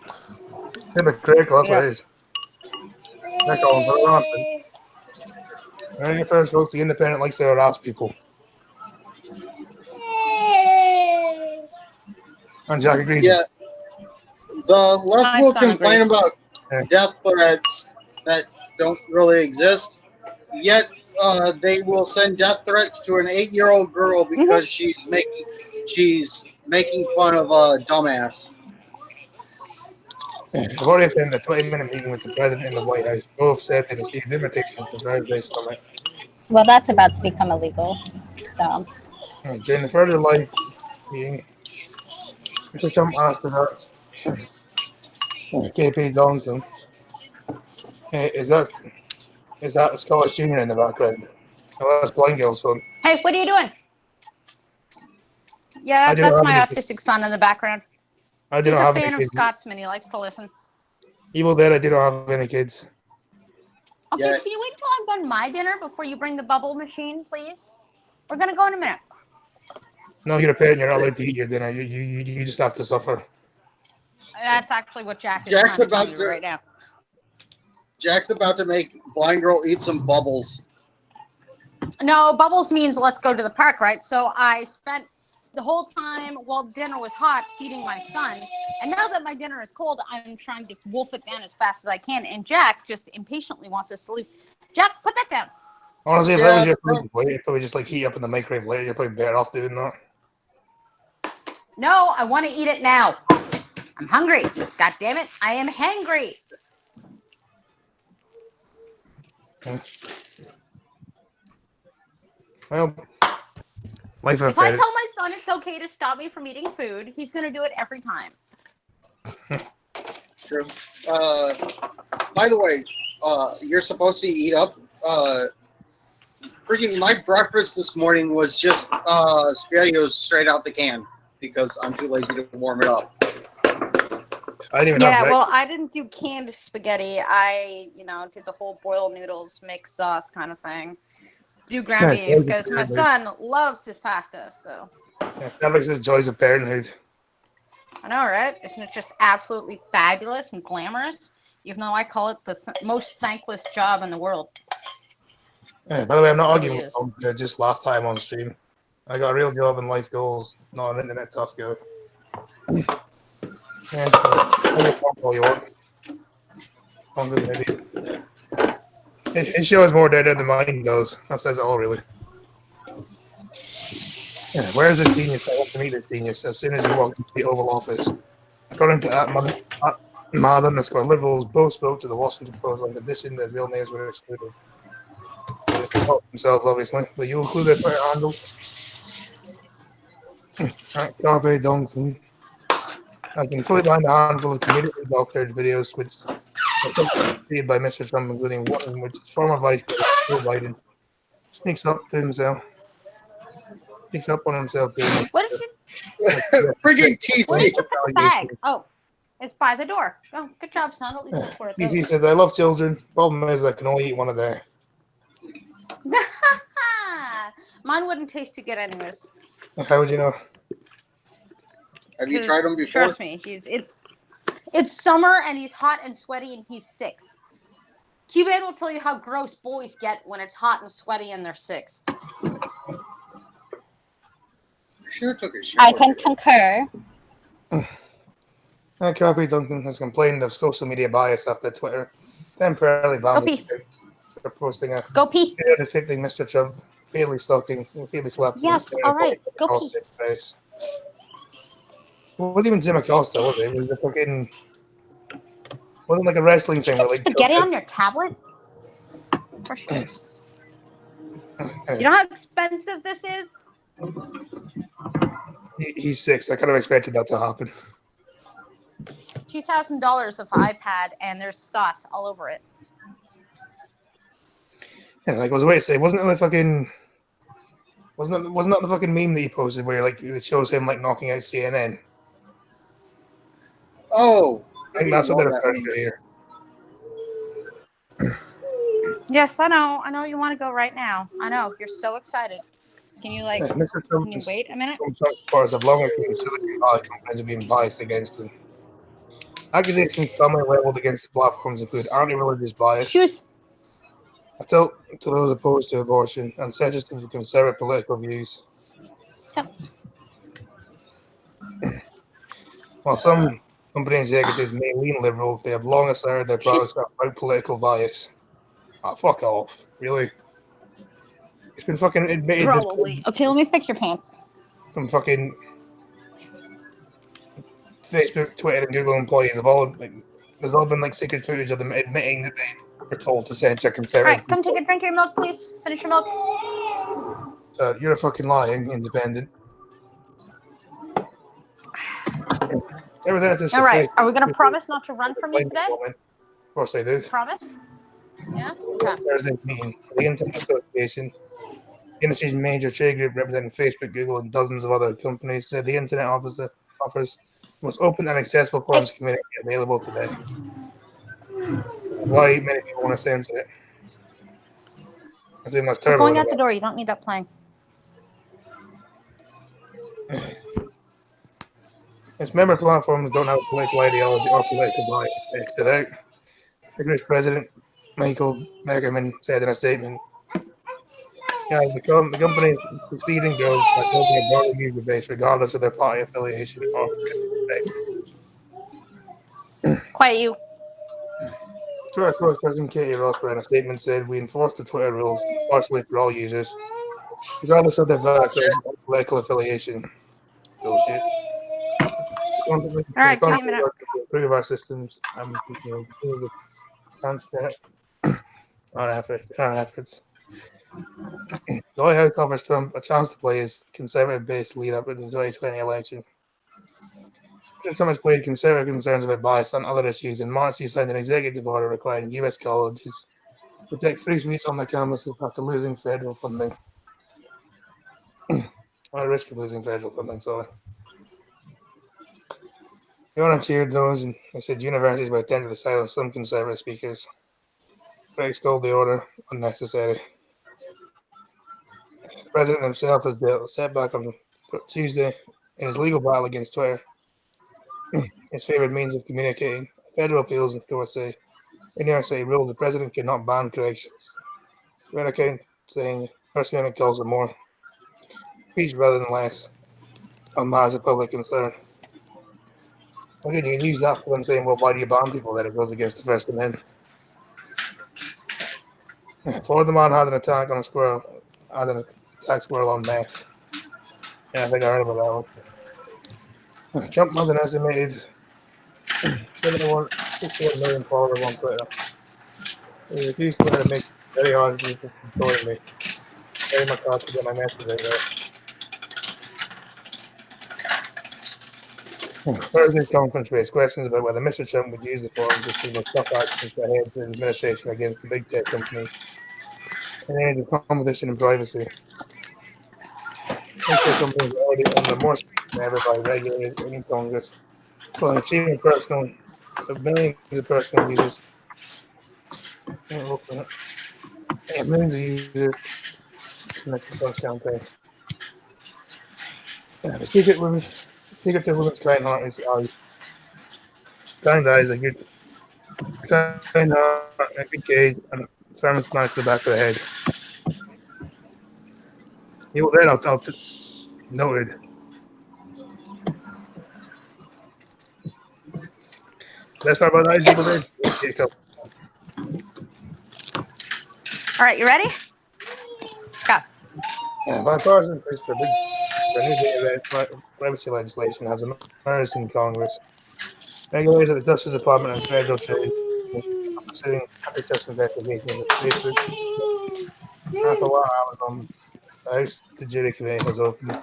hypocritical. That's what it is. They're calling for harassment. Right, your first folks, the Independent likes to harass people. And Jack agrees. Yeah, the left My will son complain agrees. about death threats that don't really exist, yet they will send death threats to an 8-year-old girl because she's making fun of a dumbass. I've already attended a 20-minute meeting with the president and the White House. Both said they received invitations to Thursday's summit. Well, that's about to become illegal. So, During the further live meeting, Mr. Trump asked about KP Johnson. Is that a Scottish Junior in the background? Oh, that's Blind Girl's son. Hey, what are you doing? Yeah, I do that's not my have any- autistic son in the background. I do He's not a have fan any of kids. Scotsman. He likes to listen. Evil Dead, I do not have any kids. Okay, Yeah. can you wait till I've done my dinner before you bring the bubble machine, please? We're gonna go in a minute. No, you're a parent. You're not allowed to eat your dinner. You just have to suffer. That's actually what Jack is Jack's trying to tell about you to- right now. Jack's about to make Blind Girl eat some bubbles. No, bubbles means let's go to the park, right? So I spent the whole time while dinner was hot feeding my son. And now that my dinner is cold, I'm trying to wolf it down as fast as I can. And Jack just impatiently wants us to leave. Jack, put that down. Honestly, if Yeah, that was your the food, you'd probably just like heat up in the microwave later. You're probably better off doing that. No, I want to eat it now. I'm hungry. God damn it. I am hangry. Well, life of If I parent. tell my son it's okay to stop me from eating food, he's going to do it every time. True. By the way, you're supposed to eat up. Freaking my breakfast this morning was just SpaghettiOs straight out the can because I'm too lazy to warm it up. I didn't even Yeah, have well, I didn't do canned spaghetti. I, did the whole boiled noodles, mix sauce kind of thing. Do ground Yeah, beef because my son loves his pasta. So that makes this joys of parenthood. I know, right? Isn't it just absolutely fabulous and glamorous? Even though I call it the most thankless job in the world. Yeah, by the way, I'm not It arguing really with Tom, just last time on stream. I got a real job and life goals, not an internet tough guy. Yeah, so, all you want. Tom's an idiot. His show is more dead than mine does. That says it all, really. Yeah, where is this genius? I want to meet this genius as soon as he walked into the Oval Office. According to @Mad_Liberals, Liberals both spoke to the Washington Post on condition that real names were excluded. They can help themselves, obviously, but you include their Twitter handle. Carpe Dongson. I can fully find a handful of community doctored videos which are created by Mr. Trump, including one in which former Vice President Joe Biden sneaks up on himself. What did you? Freaking Where did TC. you put the bag? Oh, it's by the door. Oh, good job, son. At least that's where it goes. He says, I love children. Problem is, I can only eat one a day. Mine wouldn't taste too good, anyways. How would you know? Have you 'Cause tried them before? Trust me, it's summer and he's hot and sweaty and he's 6. Cuban will tell you how gross boys get when it's hot and sweaty and they're 6. I should have took a shower. I can concur. Carpe Duncan has complained of social media bias after Twitter temporarily Go banned pee. for posting a Go pee. video depicting Mr. Trump fatally slapping. Yes, all right. Go pee. Face. Well, it wasn't even Jim Acosta, was it? It was a fucking. Wasn't like a wrestling thing. Get Where, like, spaghetti on your tablet? For sure. You know how expensive this is? He's 6. I kind of expected that to happen. $2,000 of iPad and there's sauce all over it. Yeah, like I was waiting to say, wasn't it the fucking. Wasn't that the fucking meme that he posted where like it shows him like knocking out CNN? Oh, I think that's what they're love that referring to here. Yes, I know. I know you want to go right now. I know. You're so excited. Can you Yeah, Mr. Trump can you wait a minute? Trump supporters have long accused Silicon Valley companies of being biased against them. Accusations commonly leveled against the platforms include anti-religious bias, Choose. a tilt to those opposed to abortion, and suggestions of conservative political views. Yep. While some company executives may lean liberal, they have long asserted their products are about political bias. Ah, fuck off. Really? It's been fucking admitted Probably. Okay, let me fix your pants. from fucking Facebook, Twitter, and Google employees have all like, there's all been like secret footage of them admitting that they were told to censor All conservative. right, come take a drink of your milk, please. Finish your milk. You're a fucking lying independent. Everything that's just All right. a Are we gonna fake- promise not to run from me today? Of course I did. Promise? Yeah. Okay. Thursday's meeting. The Internet Association, the industry's major trade group representing Facebook, Google, and dozens of other companies, said the Internet offers the most open and accessible forms of community available today. Why many people want to censor it? I think that's We're terrible. going out the door. You don't need that playing. Its member platforms don't have a political ideology or political bias. Exit out. The group's president, Michael Beckerman, said in a statement, the company is succeeding growth by building a broader user base regardless of their party affiliation or Quiet you. Twitter spokesperson Katie Rosberg in a statement said, "We enforce the Twitter rules partially for all users, regardless of their background or political affiliation." Bullshit. All right, give me a minute. To improve our systems and continue to transparent our efforts. The White House offers Trump a chance to play his conservative-based lead up in the 2020 election. Trump has played conservative concerns about bias on other issues. In March, he signed an executive order requiring U.S. colleges to protect free speech on their campuses after losing federal funding. At risk of losing federal funding, sorry. The order cheered those, and they said universities were attending to silence some conservative speakers. Critics called the order unnecessary. The president himself has dealt a setback on Tuesday in his legal battle against Twitter. His favored means of communicating. Federal appeals in court say in New York City ruled the president cannot ban corrections. Twitter account saying First Amendment calls for more speech rather than less on matters of public concern. Okay, you can use that for them saying, well, why do you ban people that it goes against the First Amendment? Florida man had an attack on a squirrel, had an attack squirrel on meth. Yeah, I think I heard about that one. Trump has an estimated 61 million followers on Twitter. He accused Twitter to make it very hard for people controlling me. Very much hard to get my message out there. Thursday's conference raised questions about whether Mr. Trump would use the forum to signal tough actions ahead of his administration against the big tech companies in the age of competition and privacy. Big tech companies are already under more scrutiny than ever by regulators in Congress, while achieving millions of personal users. Millions of users connected to Trump's campaign. The secret to women's kind heart is eyes. Kind eyes are good. Kind heart, a good gaze, and a firm smash to the back of the head. You will then, I'll noted. Best part about eyes, people did. All right, you ready? Go. Bipartisan push for new data privacy legislation has emerged in Congress. Regulators at the Justice Department and Federal Trade pursuing antitrust investigations of Facebook. After a while, the House Judiciary Committee has opened,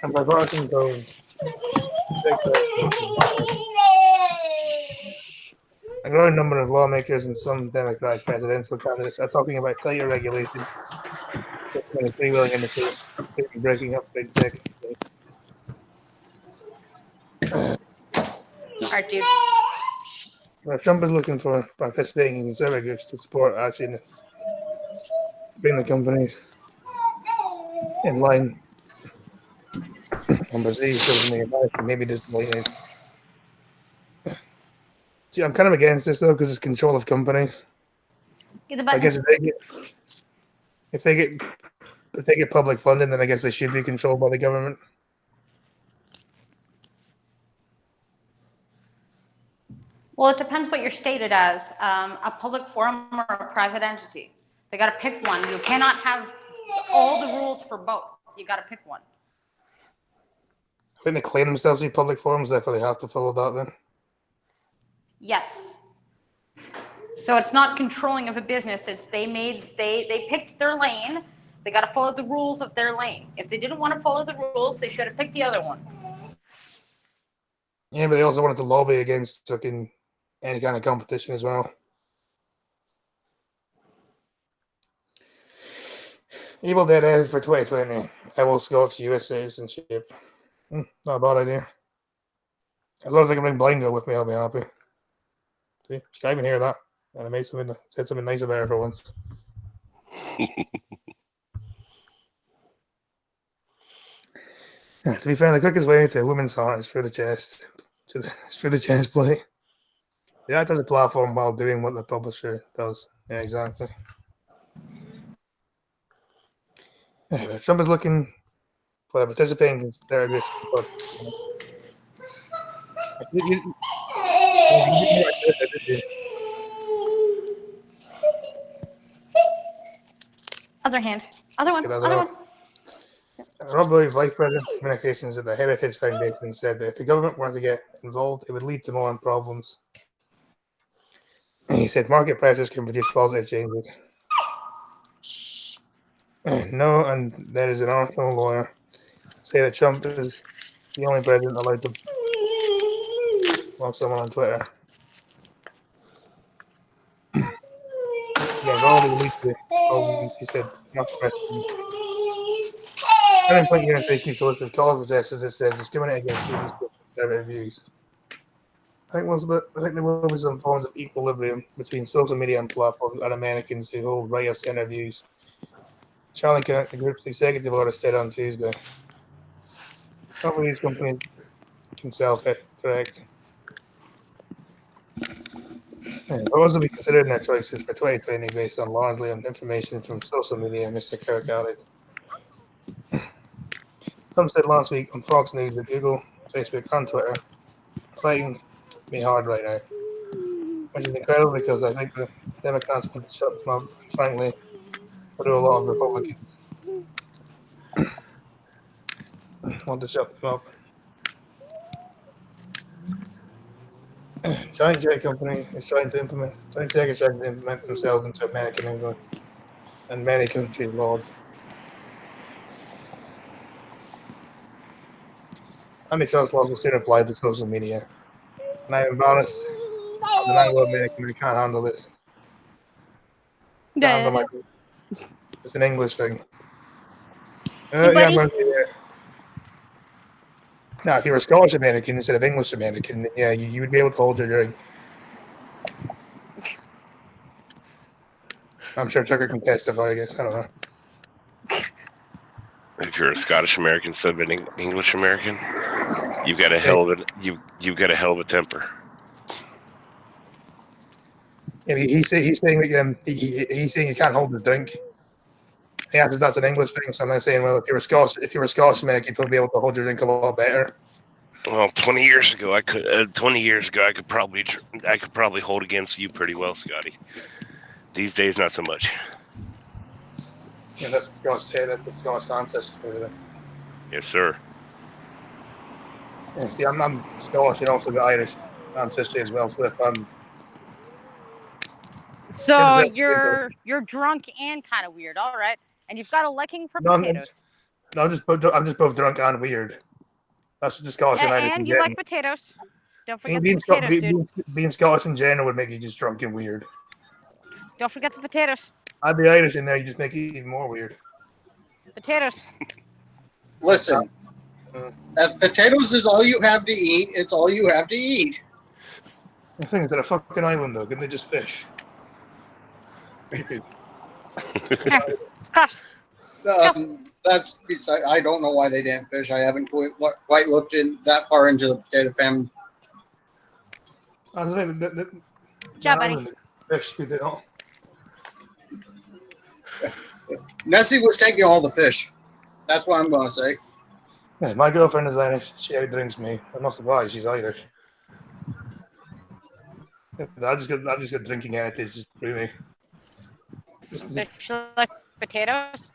and bipartisan goals. A growing number of lawmakers and some Democratic presidential candidates are talking about tighter regulation, just free willing industry, breaking up big tech. All right, dude. Trump is looking for participating in conservative groups to support actually bring the companies in line on perceived maybe disappointed. See, I'm kind of against this though because it's control of companies. Get the I button. guess if they get public funding, then I guess they should be controlled by the government. Well, it depends what you're stated as, a public forum or a private entity. They got to pick one. You cannot have all the rules for both. You got to pick one. I think they claim themselves to be public forums, therefore they have to follow that then. Yes. So it's not controlling of a business. It's they picked their lane. They got to follow the rules of their lane. If they didn't want to follow the rules, they should have picked the other one. Yeah, but they also wanted to lobby against fucking any kind of competition as well. Evil Dead added for 2020. I will Scotch US citizenship. Not a bad idea. As long as I can bring Blind Girl with me, I'll be happy. See, she can't even hear that. And I said something nice about her for once. To be fair, the quickest way to a woman's heart is through the chest. Through the chest plate. The actor has a platform while doing what the publisher does. Yeah, exactly. Trump is looking for the participating surrogates. Other hand. Other one. Okay, that's Other enough. one. Rob Bowie, Vice President of Communications at the Heritage Foundation, said that if the government were to get involved, it would lead to more problems. He said market pressures can produce positive changes. No, and there is an Arsenal lawyer say that Trump is the only president allowed to block someone on Twitter. Yeah, all the lead to problems, he said. Market pressures. I didn't point you in keeps a list of college possessors. It says discriminate against students with conservative views. I think there will be some forms of equilibrium between social media and platforms and Americans who hold right of center views. Charlie Kirk, the group's executive order, said on Tuesday. Hopefully, these companies can self-correct. Those will be considered in their choices for 2020 based on largely on information from social media, Mr. Kirk added. Trump said last week on Fox News that Google, Facebook, and Twitter are fighting me hard right now, which is incredible because I think the Democrats want to shut them up, and frankly, so do a lot of Republicans want to shut them up. Giant Jet Company is trying to implement themselves into American English and many countries' laws. Antitrust laws will soon apply to social media. And I'm embarrassed as an Anglo-American who can't handle this. It's an English thing. Hey, Yeah, buddy. Now, if you were Scottish American instead of English American, then yeah, you would be able to hold your drink. I'm sure Tucker can testify, I guess. I don't know. If you're a Scottish American instead of an English American, you've got a hell of a temper. Yeah, he's saying that he's saying you can't hold his drink. Yeah, because that's an English thing. So I'm saying, well, if you were Scottish American, you'd probably be able to hold your drink a lot better. Well, 20 years ago, I could. 20 years ago, I could probably hold against you pretty well, Scotty. These days, not so much. Yeah, that's what Scottish ancestry over there. Yes, sir. Yeah, see, I'm Scottish and also got Irish ancestry as well. So if I'm So you're drunk and kind of weird. All right, and you've got a liking for potatoes. I'm just both drunk and weird. That's just Scottish and Irish. And you like potatoes. Don't forget the potatoes, dude. Being Scottish in general would make you just drunk and weird. Don't forget the potatoes. I'd be Irish in there, you just make it even more weird. Potatoes. Listen, if potatoes is all you have to eat, it's all you have to eat. The thing is, they're a fucking island, though. Couldn't they just fish? It's crushed. That's beside. I don't know why they didn't fish. I haven't quite looked in that far into the potato famine. Job, buddy. Fish, they don't. Nessie was taking all the fish. That's what I'm going to say. Yeah, my girlfriend is Irish. She outdrinks me. I'm not surprised. She's Irish. I just got drinking heritage just through me. Fish like potatoes.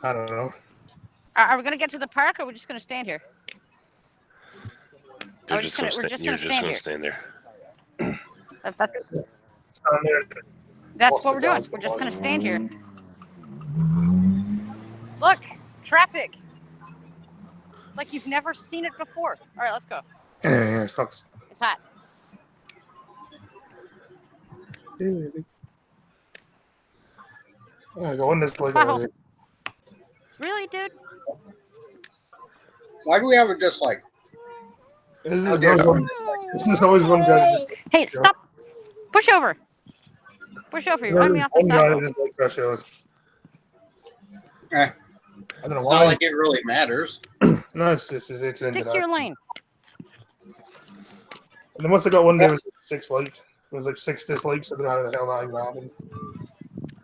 I don't know. Are we gonna get to the park, or are we just gonna stand here? You're just gonna stand there. That's what we're doing. We're just gonna stand here. Look, traffic. It's like you've never seen it before. All right, let's go. Yeah, fuck. It's hot. Yeah, go in this place Butthole. already. Really, dude? Why do we have a dislike? This How is dare always someone one. dislike? This is always one guy. Hey, stop. Push over. Push over. You're running me off the One guy that sidewalk. just likes that show. Eh, I don't know it's why. not like it really matters. No, it's just it's Stick into to your that. lane. And then once I got one day, it was like 6 likes. It was like 6 dislikes. I don't know how the hell that even happened.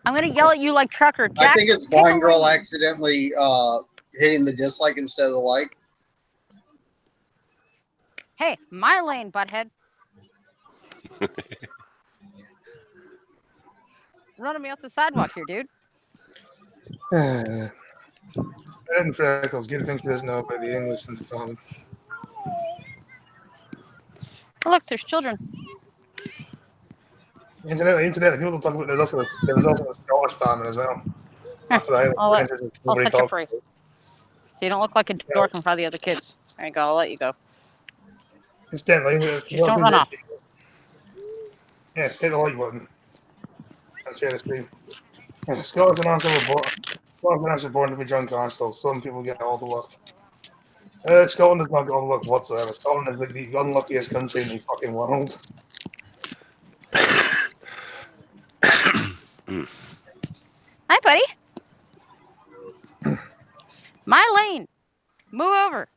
I'm gonna yell at you like Trucker. I Jack, think it's take a Blind Girl lane. accidentally hitting the dislike instead of the like. Hey, my lane, butthead. Running me off the sidewalk here, dude. Ed and Freckles, good things she doesn't know about the English and the family. Oh, look, there's children. Incidentally, people talk about there was also a Scottish famine as well. That's what I'll nobody set you talks free. about. So you don't look like a dork in front of the other kids. There you go. I'll let you go. Incidentally, Just don't run off. Yes, hit the like button. And share the screen. Yeah, Scottish announcers are born to be John Carswell. Some people get all the luck. Scotland does not get all the luck whatsoever. Scotland is like the unluckiest country in the fucking world. Hi, buddy. My lane. Move over.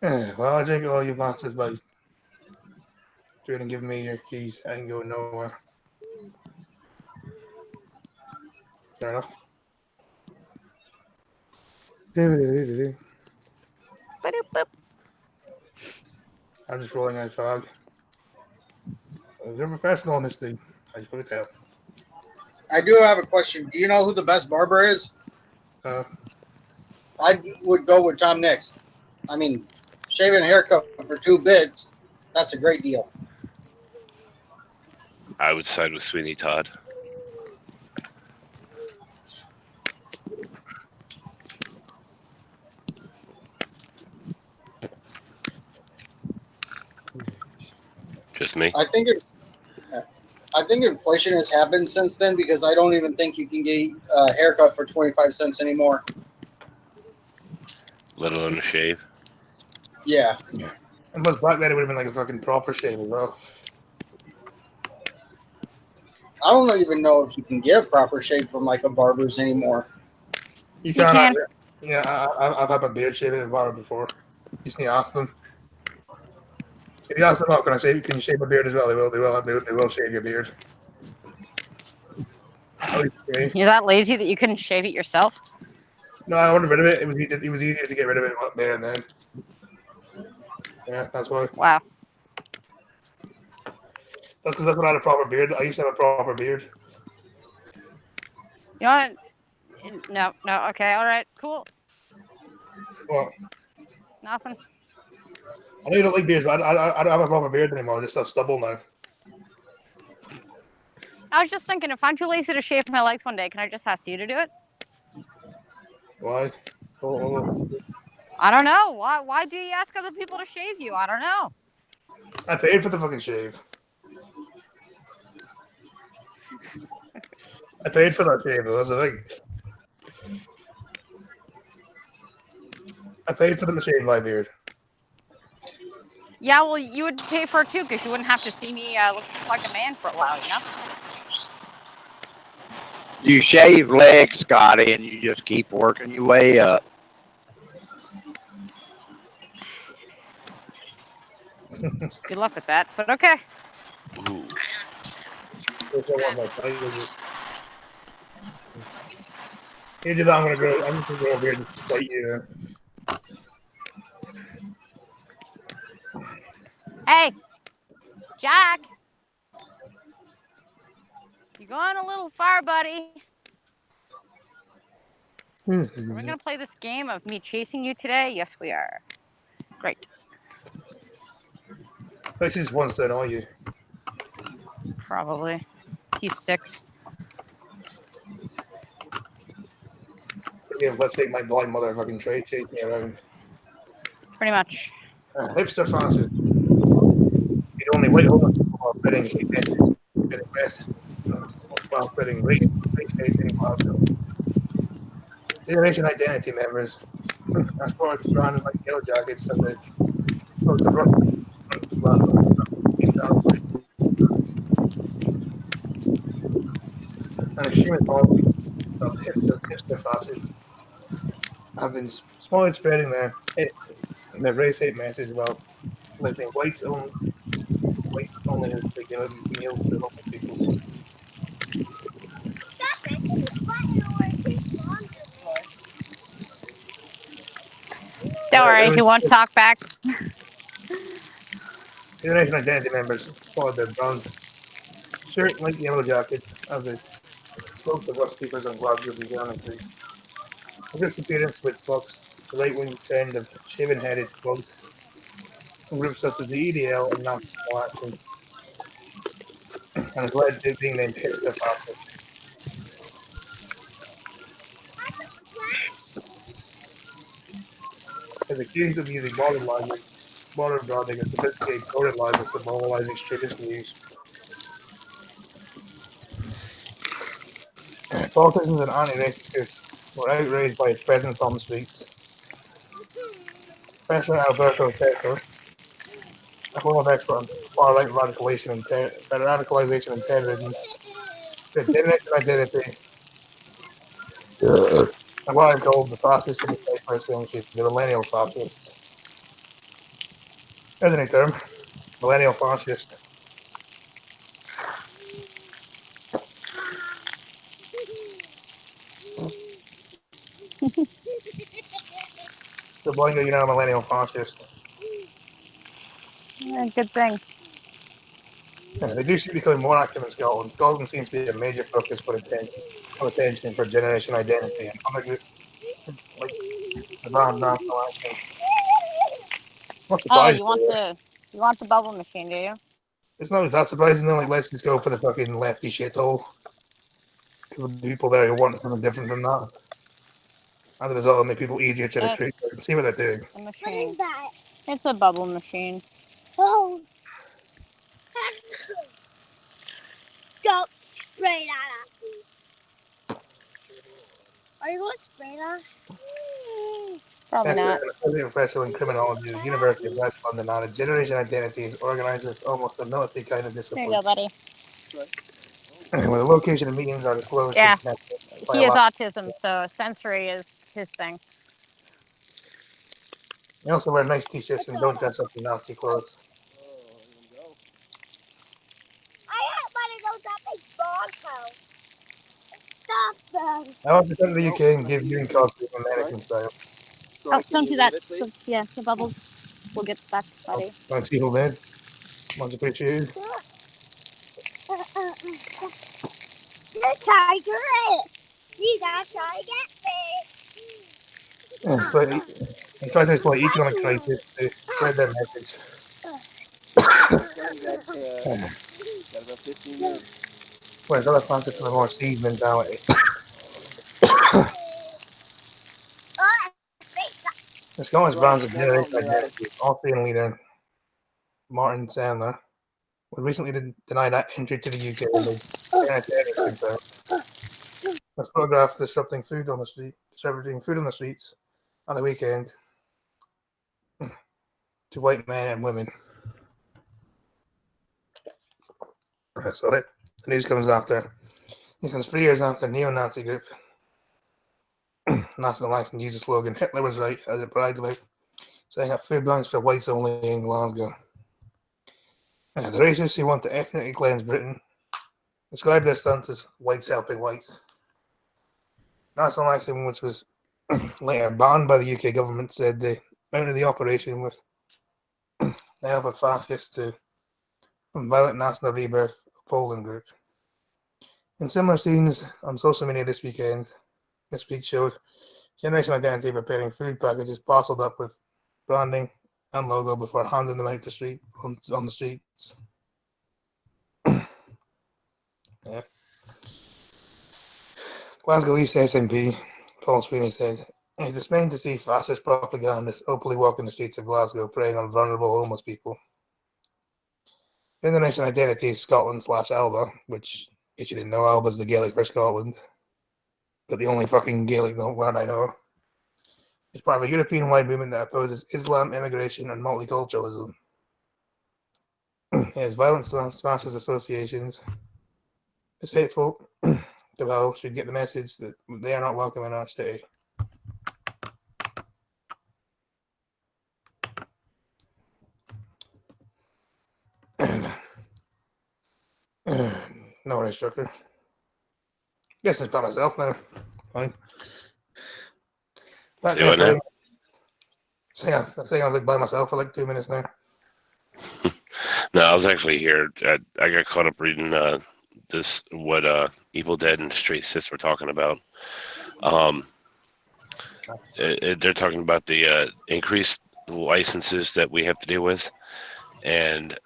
Well, I drink all you bastards by trying to give me your keys. I ain't going nowhere. Fair enough. Boop, boop. I'm just rolling out fog. They're professional on this thing. I just put it down. I do have a question. Do you know who the best barber is? Uh, I would go with Tom Nix. I mean, shaving a haircut for 2 bits, that's a great deal. I would side with Sweeney Todd. Just me. I think inflation has happened since then because I don't even think you can get a haircut for 25 cents anymore. Let alone a shave. Yeah. unless back then it would have been like a fucking proper shave as well. I don't even know if you can get a proper shave from like a barber's anymore. You can. can. Yeah, I've had my beard shaved at a barber before. You just need to ask them. If you ask them, oh, can you shave my beard as well? They will shave your beard. You're that lazy that you couldn't shave it yourself? No, I wanted rid of it. It was easier to get rid of it there and then. Yeah, that's why. Wow. That's because I had a proper beard. I used to have a proper beard. You know what? No, okay, all right, cool. Well, Nothing. I know you don't like beards, but I don't have a proper beard anymore. I just have stubble now. I was just thinking, if I'm too lazy to shave my legs one day, can I just ask you to do it? Why? Oh. I don't know. Why do you ask other people to shave you? I don't know. I paid for the fucking shave. I paid for that shave. That's the thing. I paid for them to shave my beard. Yeah, well, you would pay for it too, because you wouldn't have to see me look like a man for a while, you know? You shave legs, Scotty, and you just keep working your way up. Good luck with that, but okay. Ooh. You do that, I'm just gonna go over here and fight you. Hey, Jack. You're going a little far, buddy. Are we going to play this game of me chasing you today? Yes, we are. Great. This is one to annoy you. Probably. He's 6. again, let's take my blind mother fucking tray, chase me around. Pretty much. Hipster fascist. The only white homeless people are spreading hate messages, spreading rest, while spreading race hate in Glasgow. Generation Identity members are spotted surrounded by yellow jackets as they close the rough Glasgow. And extremist policies of hipster fascists have been slowly spreading their race hate message about letting whites only taking meals to homeless people. Don't worry, he won't talk back. Generation Identity members spotted their brown shirt, light yellow jackets as they spoke to West speakers on Glasgow Buchanan Street. The disappearance which bucks the right-wing trend of shaven-headed thugs from groups such as the EDL and National Action, and has led to being named hipster fascist. Is accused of using modern branding, and sophisticated coded libels to mobilize extremist views. Politicians and anti-racist groups were outraged by its presence on the streets. Professor Alberto Teto, a former expert on far-right radicalization and terrorism, said generation identity and what I called the fascists in the 21st century, the millennial fascists. There's a new term, millennial fascist. So, Boingo, you're now a millennial fascist. Yeah, good thing. They do seem to be becoming more active in Scotland. Scotland seems to be a major focus for attention for generation identity and other groups like the band National Action. Not Oh, surprised. you want the bubble machine, do you? It's not that surprising though. Like, let's just go for the fucking lefty shithole. Because the people there who want something different than that. As a result, it'll make people easier to recruit. Yes. See what they're doing. A machine. It's a bubble machine. Oh. Don't spray that at me. Are you going to spray that? Probably not. Associate Professor in Criminology at the University of West London added generation identities organizes almost a military kind of There discipline. you go, buddy. Where the location of meetings are disclosed. Yeah. By He a has lot. autism, so sensory is his thing. They also wear nice t-shirts and don't dress up in Nazi clothes. I want to go to the dog house. Stop them. I also come to the UK and give viewing cards to American style. Oh, don't do that. Yeah, the bubbles will get stuck, buddy. Want to see who did? Much appreciated. The tiger. You gotta try to get me. But I'm trying to exploit economic crisis to spread their message. Whereas other factors have a more siege mentality. The Scottish brands of generation identity, Austrian leader Martin Sandler was recently denied entry to the UK under humanitarian concern. A photograph disrupting food on the streets on the weekend to white men and women. Sorry. The news comes 3 years after neo-Nazi group National Action used the slogan "Hitler was right" as it bragged about setting up food banks for whites only in Glasgow. The racists who want to ethnically cleanse Britain described their stunt as whites helping whites. National Action, which was later banned by the UK government, said they mounted the operation with the help of fascists from Violent National Rebirth Poland group. In similar scenes on social media this week showed Generation Identity preparing food packages parceled up with branding and logo before handing them out on the streets. Yeah. Glasgow East SNP Paul Sweeney said, "It's dismaying to see fascist propagandists openly walking the streets of Glasgow preying on vulnerable homeless people. Indonesian identity is Scotland/Alba, which, if you didn't know, Alba's the Gaelic for Scotland, but the only fucking Gaelic word I know. It's part of a European-wide movement that opposes Islam, immigration, and multiculturalism. It has violent fascist associations. It's hateful. Davao should get the message that they are not welcome in our city." No worries, instructor. Guess it's by myself now. Fine. See what now? Saying I was like by myself for like 2 minutes now. No, I was actually here. I got caught up reading what Evil Dead and Straight Sis were talking about. They're talking about the increased licenses that we have to deal with, and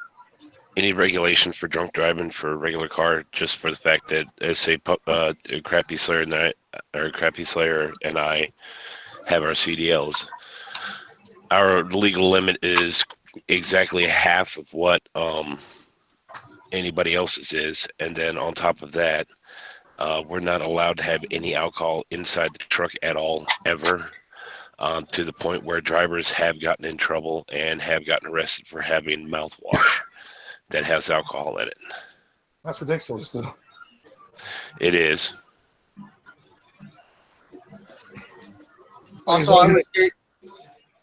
any regulations for drunk driving for a regular car, just for the fact that, as say, Crappy Slayer and I have our CDLs. Our legal limit is exactly half of what anybody else's is, and then on top of that, we're not allowed to have any alcohol inside the truck at all, ever, to the point where drivers have gotten in trouble and have gotten arrested for having mouthwash that has alcohol in it. That's ridiculous, though. It is. Also,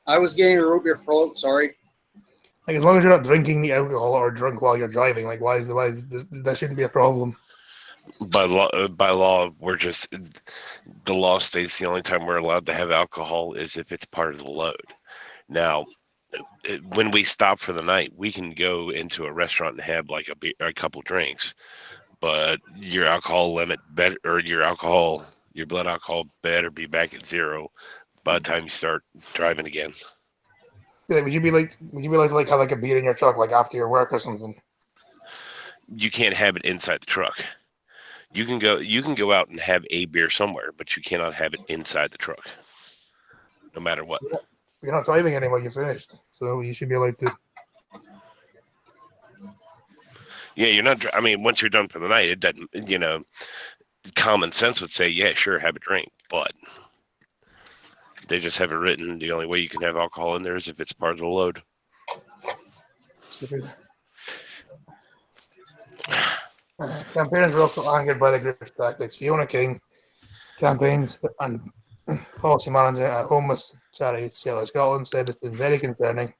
I was getting a root beer float. Sorry. Like, as long as you're not drinking the alcohol or drunk while you're driving, like, why is this, that shouldn't be a problem? By law, we're just, the law states the only time we're allowed to have alcohol is if it's part of the load. Now, when we stop for the night, we can go into a restaurant and have like a couple drinks, but your alcohol limit your blood alcohol better be back at 0 by the time you start driving again. Yeah, would you be like have like a beer in your truck like after your work or something? You can't have it inside the truck. You can go out and have a beer somewhere, but you cannot have it inside the truck, no matter what. You're not driving anymore. You're finished, so you should be allowed to. Yeah, you're not. I mean, once you're done for the night, it doesn't. Common sense would say, yeah, sure, have a drink, but they just have it written. The only way you can have alcohol in there is if it's part of the load. Campaigners were also angered by the group's tactics. Fiona King campaigns and policy manager at homeless charity Shelter Scotland said this is very concerning.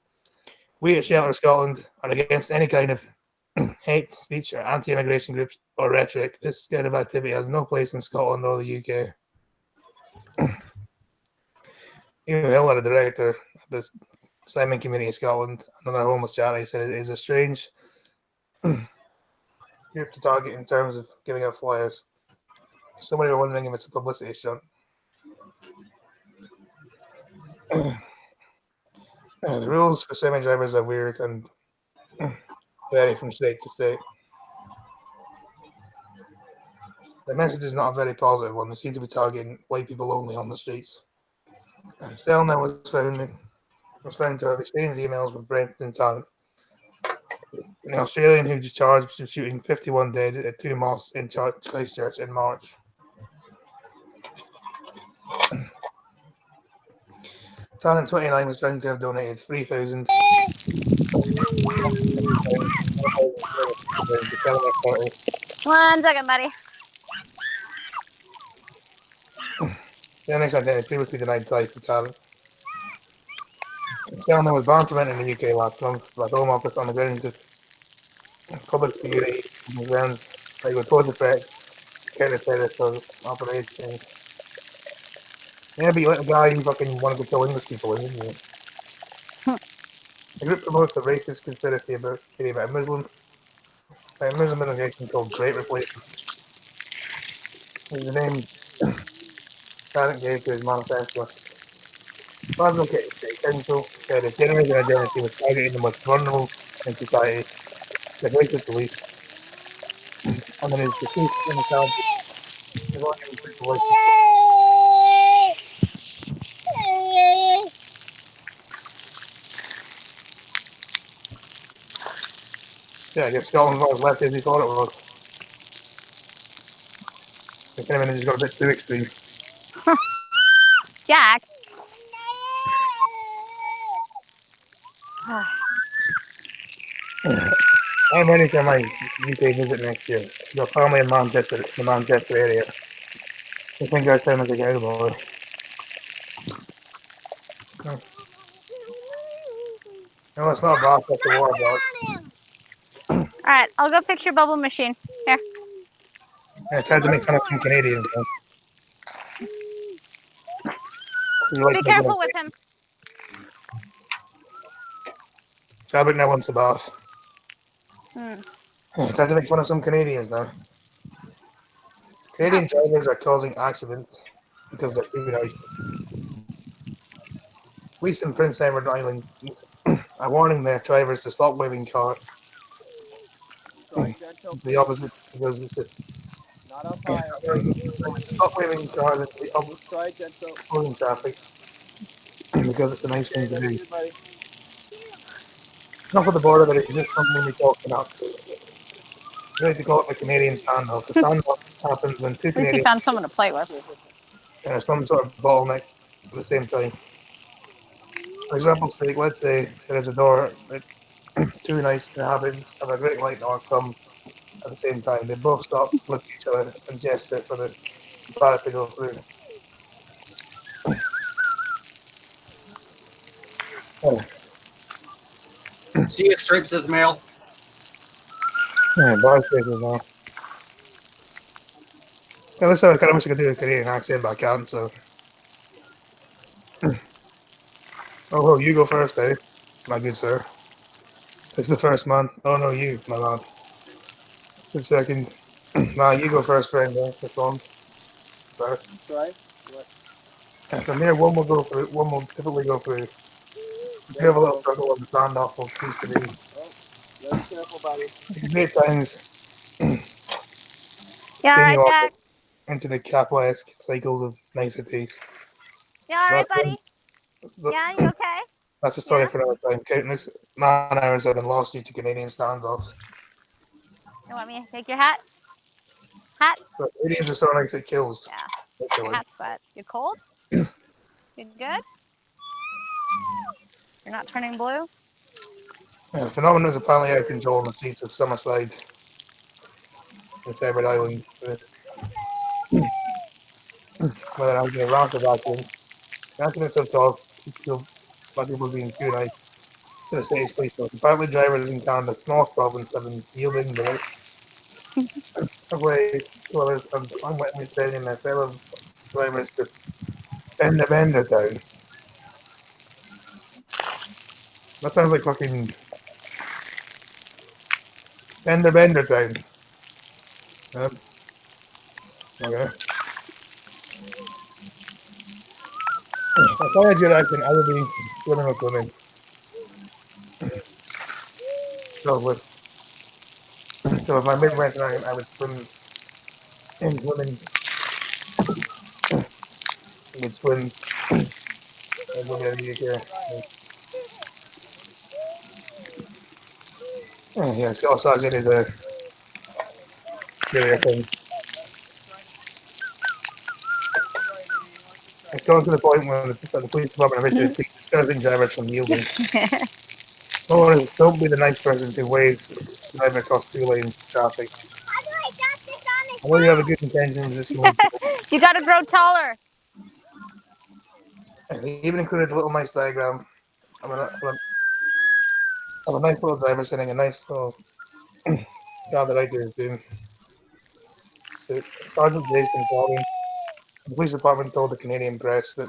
We at Shelter Scotland are against any kind of hate speech or anti-immigration groups or rhetoric. This kind of activity has no place in Scotland or the UK. Ian Hiller, the director of the Simon Community of Scotland, another homeless charity, said it is a strange group to target in terms of giving out flyers. Somebody were wondering if it's a publicity stunt. The rules for semi-drivers are weird and vary from state to state. The message is not a very positive one. They seem to be targeting white people only on the streets. Selner was found to have exchanged emails with Brenton Tarrant, an Australian who was charged with shooting 51 dead at 2 mosques in Christchurch in March. Tarrant, 29, was found to have donated 3,000 1 second, buddy. The next identity previously denied ties to Tarrant. Selner was banned from entering the UK last month by the Home Office on the grounds of public security on the grounds that he would pose a threat to counter-terrorist operations. Maybe like a guy who fucking wanted to kill English people, isn't he? The group promotes a racist conspiracy about a Muslim organization called Great Replacement. Is the name Tarrant gave to his manifesto. Glasgow City Council said a generation identity was targeting the most vulnerable in society, the racist police, and then his deceased in the town. Yeah, I guess Scotland was left as he thought it was. It came in and just got a bit too extreme. Jack. I'm ready for my UK visit next year. Got family in Manchester, the Manchester area. I think I sound like a cowboy. No, it's not Bath, that's the war about. All right, I'll go fix your bubble machine. Here. Yeah, it's hard to make fun of some Canadians, man. You like Be making careful it. with him. Chadwick now wants the Bath. Hmm. It's hard to make fun of some Canadians now. Canadian drivers are causing accidents because they're too nice. Police in Prince Edward Island are warning their drivers to stop waving cars. The opposite because it's Not up high, stop waving cars into the opposite Try gentle. traffic because it's a nice thing to do. Good, buddy. Not for the border, but it's just something we talk about. We like to call it the Canadian standoff. The standoff happens when two At least he Canadians found someone to play with. have some sort of bottleneck at the same time. For example's sake, let's say there is a door that two nice inhabitants of a Great White North come at the same time. They both stop, look at each other, and gesture for the bar to go through. See you straight to the mail. Yeah, bar spaces now. Yeah, listen, I kind of wish I could do a Canadian accent, but I can't, so. Oh, you go first, eh? My good sir. It's the first man. Oh, no, you, my man. Good second. Nah, you go first, friend, eh? This one. First. Try. And from here, one will go through, one will typically go through. If you have a little struggle on the standoff, will cease to be. Very careful, buddy. Great times. Yeah, all Spin right, you off Jack. into the Kafkaesque cycles of niceties. Yeah, all right, That's, buddy. Yeah, you okay? that's a story Yeah? for another time. Countless man hours have been lost due to Canadian standoffs. You want me to take your hat? Hat? But Canadians are so nice it kills. Yeah. Literally. Your hat's wet. You cold? You good? You're not turning blue? Yeah, the phenomenon is apparently out of control on the streets of Summerside in Fairwood Island. Whether I'm going to round the vacuum. Accidents have caused by people being too nice to the stage police force. Apparently, drivers in Canada's North Province have been yielding the way to others and unwittingly telling their fellow drivers to bend the bender down. That sounds like fucking bend the bender down. Okay. If I had your accent, I would be swimming with women. So if my Midwest accent, I would swim in women. Would swim in women in the UK. Yeah, Scott Sargent is a really a thing. It's gone to the point where the police department officially discouraging drivers from yielding. Don't be the nice person who waves driving across two lanes of traffic. I know you have a good intentions. This can You gotta grow taller. He even included a little nice diagram of a nice little driver sitting a nice little job that I is doing. So, Sergeant Jason Pauling, the police department told the Canadian press that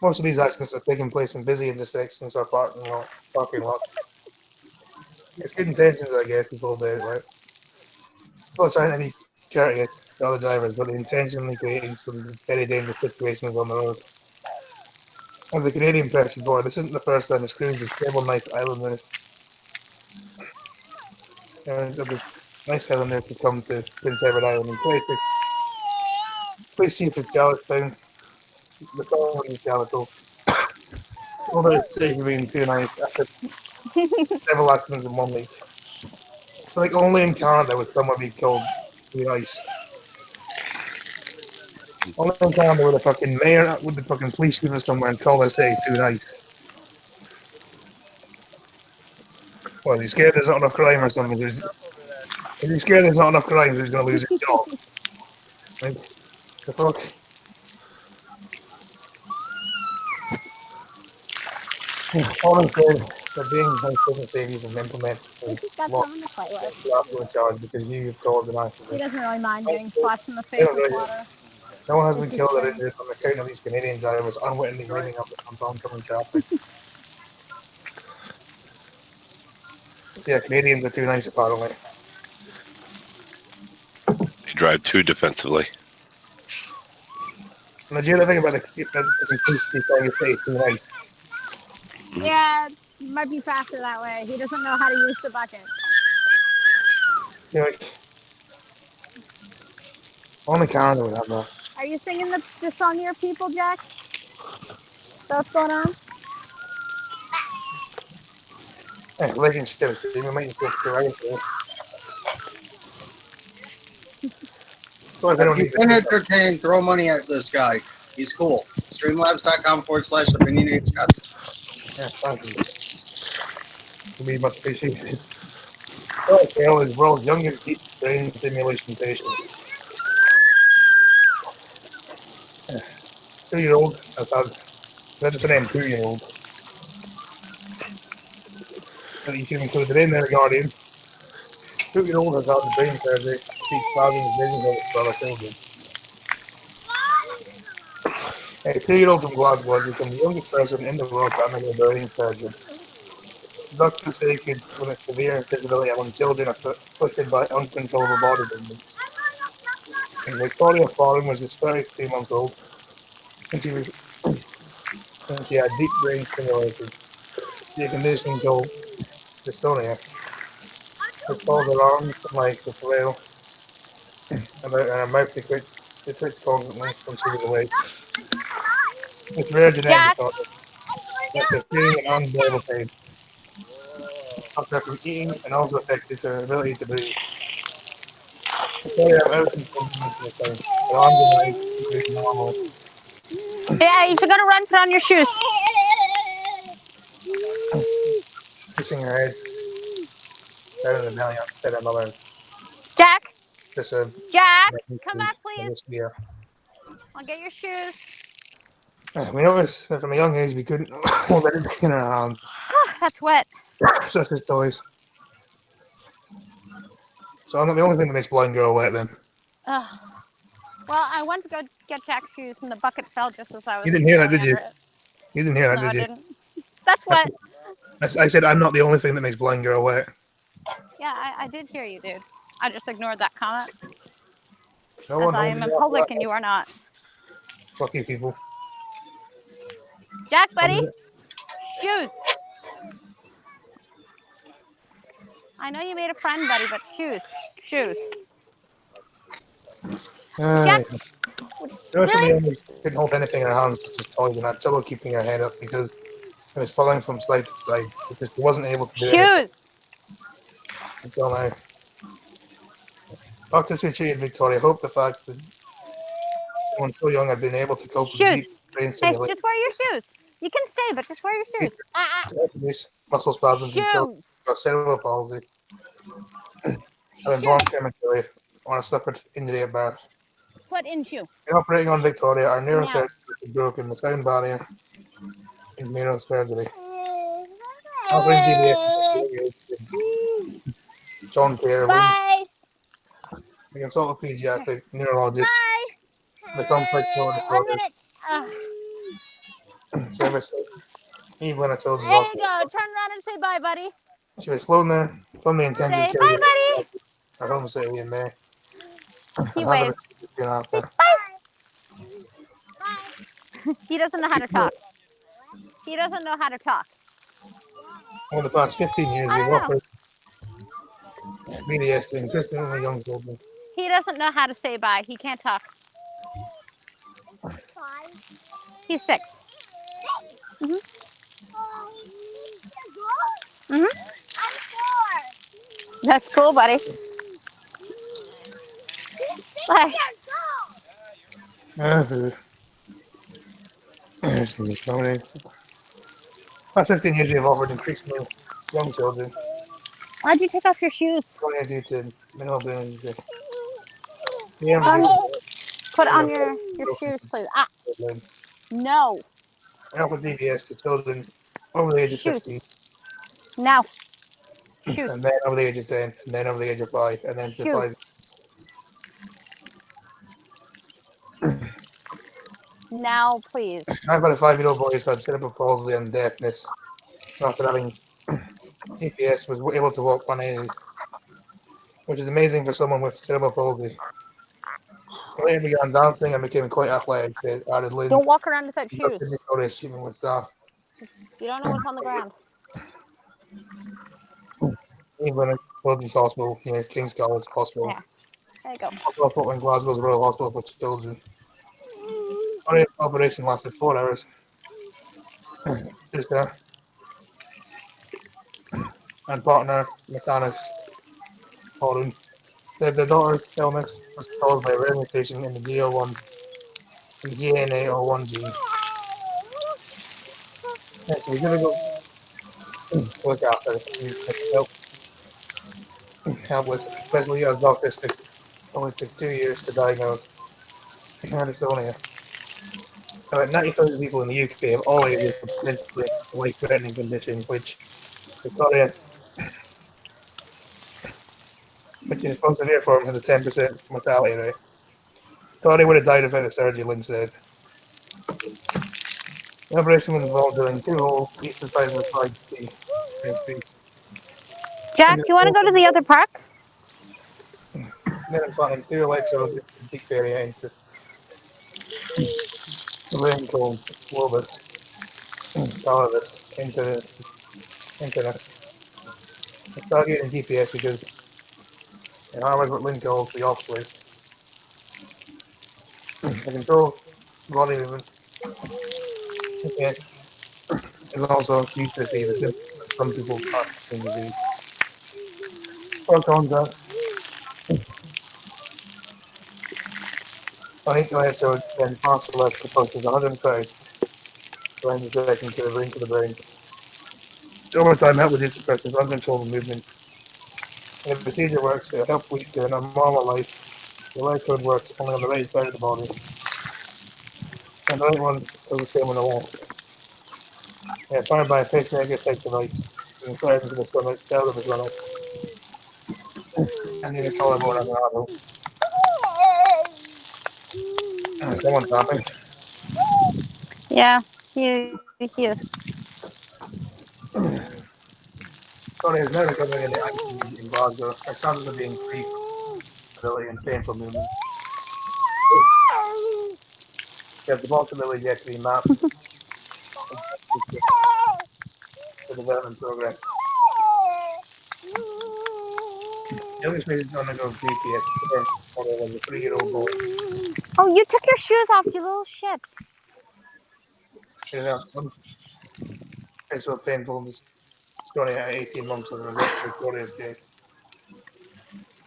most of these accidents are taking place in busy intersections or parking lots. It's good intentions, I guess, people do, right? People trying to be courteous to other drivers, but intentionally creating some very dangerous situations on the road. As the Canadian press report, this isn't the first time the crews of Table Knife Islanders of the nice Islanders have come to Prince Edward Island in 26. Police Chief of Charlottetown, the following is Charlottetown, although it's safe for being too nice after several accidents in 1 week. Like only in Canada would someone be killed too nice. Only in Canada would the fucking mayor, would the fucking police give us somewhere and call us say too nice. Well, he's scared there's not enough crime or something. If he's scared there's not enough crime, he's gonna lose his job. Like, the fuck? All I'm saying, they're being nice business babies and implement This has got law someone to fight with. in charge because you've called the He accident. doesn't really mind getting splashed in the face with water. No one has been It's killed or just injured on account of these Canadian drivers unwittingly leaving up oncoming traffic. Yeah, Canadians are too nice apparently. They drive too defensively. And the other thing about the police saying you say too nice. Yeah, it might be faster that way. He doesn't know how to use the bucket. You're like, only Canada would have that. Are you singing the song to your people, Jack? What's going on? Yeah, relationships, you might just go to right there. So I don't If you need can to entertain, throw money at this guy. He's cool. Streamlabs.com/opinionated Scott. yeah, thank you. To be much appreciated. Dale is world's youngest deep brain stimulation patient. 2-year-old has had, that's the name, 2-year-old. So you can include it in there, Guardian. 2-year-old has had brain surgery, speaks thousands of visions of its brother children. A 2-year-old from Glasgow has become the youngest person in the world to undergo brain surgery. Doctors say kids with a severe disability among children are afflicted by uncontrollable body movements. And Victoria Foreign was just 32 months old, and she had deep brain stimulation. The condition called dystonia. It causes her arms and legs to flail, and her mouth to twitch constantly when she was awake. It's rare genetic Jack, disorder, but they're feeling an unbearable pain. It stops her from eating and also affects her ability to breathe. Victoria has everything symptoms of the time. Her arms and legs are normal. yeah, if you're gonna run, put on your shoes. Pushing her head down in the belly outside her mother. Jack, Just a Jack, come back, please. yeah. I'll get your shoes. We noticed that from a young age we couldn't hold anything in our hands, That's wet. such as toys. So I'm not the only thing that makes blind go wet then. Ugh. Well, I went to go get Jack's shoes, and the bucket fell just as I was. You didn't hear that, did you? under it. You didn't hear that, No, I did you? didn't. That's wet. I said I'm not the only thing that makes blind go wet. Yeah, I did hear you, dude. I just ignored that comment. No As one I holds am you in up public for and you are not. that. Fuck you people. Jack, buddy, shoes. I know you made a friend, buddy, but shoes. Shoes. Jack, Really? Couldn't hold anything in her hands, such as toys, and had trouble keeping her head up because it was falling from side to side because she wasn't able to do anything shoes. until now. Doctors who treated Victoria hoped the fact that someone so young had been able to cope with deep Shoes. brain Hey, stimulation, just wear your shoes. You can stay, but just wear your shoes. muscle spasms, and Shoes. cerebral palsy. Had been born prematurely or a suffered injury at birth. Foot in shoe. In operating on Victoria, our Now. neurosurgeon had broken the sound barrier in neurosurgery. Offering DBS John Taylor, Bye. the consultant pediatric neurologist, Bye. the complex motor 1 disorder minute. service. Even when I told There her you go. Turn around and say bye, buddy. she was flown there from the intensive Say care bye, unit buddy. at home city in May. He And had waves. a after. He doesn't know how to talk. He doesn't know how to talk. Over the past 15 years, I we've don't know. offered BDS to increasingly young children. He doesn't know how to say bye. He can't talk. He's 6. Mhm. Mhm. That's cool, buddy. Like, Past 15 years, we have offered increasingly young children why'd you take off your shoes? due to minimal ability to Put on your shoes, please. Ah, no. help with DBS to children over the age of Shoes. 15, Now. Shoes. and then over the age of 10, and then over the age of 5, and then to Shoes. 5. Now, please. I've got a 5-year-old boy who's had cerebral palsy and deafness. After having DBS, was able to walk unaided, which is amazing for someone with cerebral palsy. I later began dancing and became quite athletic. Added Lynn. Don't walk around without shoes. Notice treatment with staff. You don't know what's on the ground. England Children's Hospital, King's College Hospital. Yeah. There you go. Hospital in Glasgow's Royal Hospital for Children. Only operation lasted 4 hours. Just and partner Metanis Holland said their daughter's illness was caused by a rare mutation in the GNA01 gene. It was difficult to look after. Help with, especially as doctors only took 2 years to diagnose Arizona. About 90,000 people in the UK have all ages of potentially life-threatening condition, which Victoria, which in its most severe form has a 10% mortality rate. Victoria would have died without the surgery, Lynn said. The operation was involved drilling 2 holes, each the size of a 5 feet. Jack, you want to go to the other park? Then implanting 2 electrodes into the deep area into the brain called lobus, into the internet. It's targeting GPS because it harmers what Lynn calls the oscillate. The control body movement. GPS is also used to see the symptoms that some people Parkinson's disease. For contact, on each electrode, then pass the left approaches 130 frames a second to the ring to the brain. Over time, help reduce the person's uncontrolled movement. When the procedure works, it'll help lead to a normal life. The electrode works only on the right side of the body. And the right one does the same on the left. They're fired by a pacemaker type device. And fired into the stomach, cell of the stomach. And in the collarbone as an adult. Someone's tapping. Yeah, he is. Tony is now recovering in the ICU in Glasgow. Her chances of being free ability and painful movement. There's the possibility yet to be mapped. The development progress. The youngest lady is undergo GPS was a 3-year-old boy. Oh, you took your shoes off, you little shit. It's so painful. It's going at 18 months as a result of Victoria's case.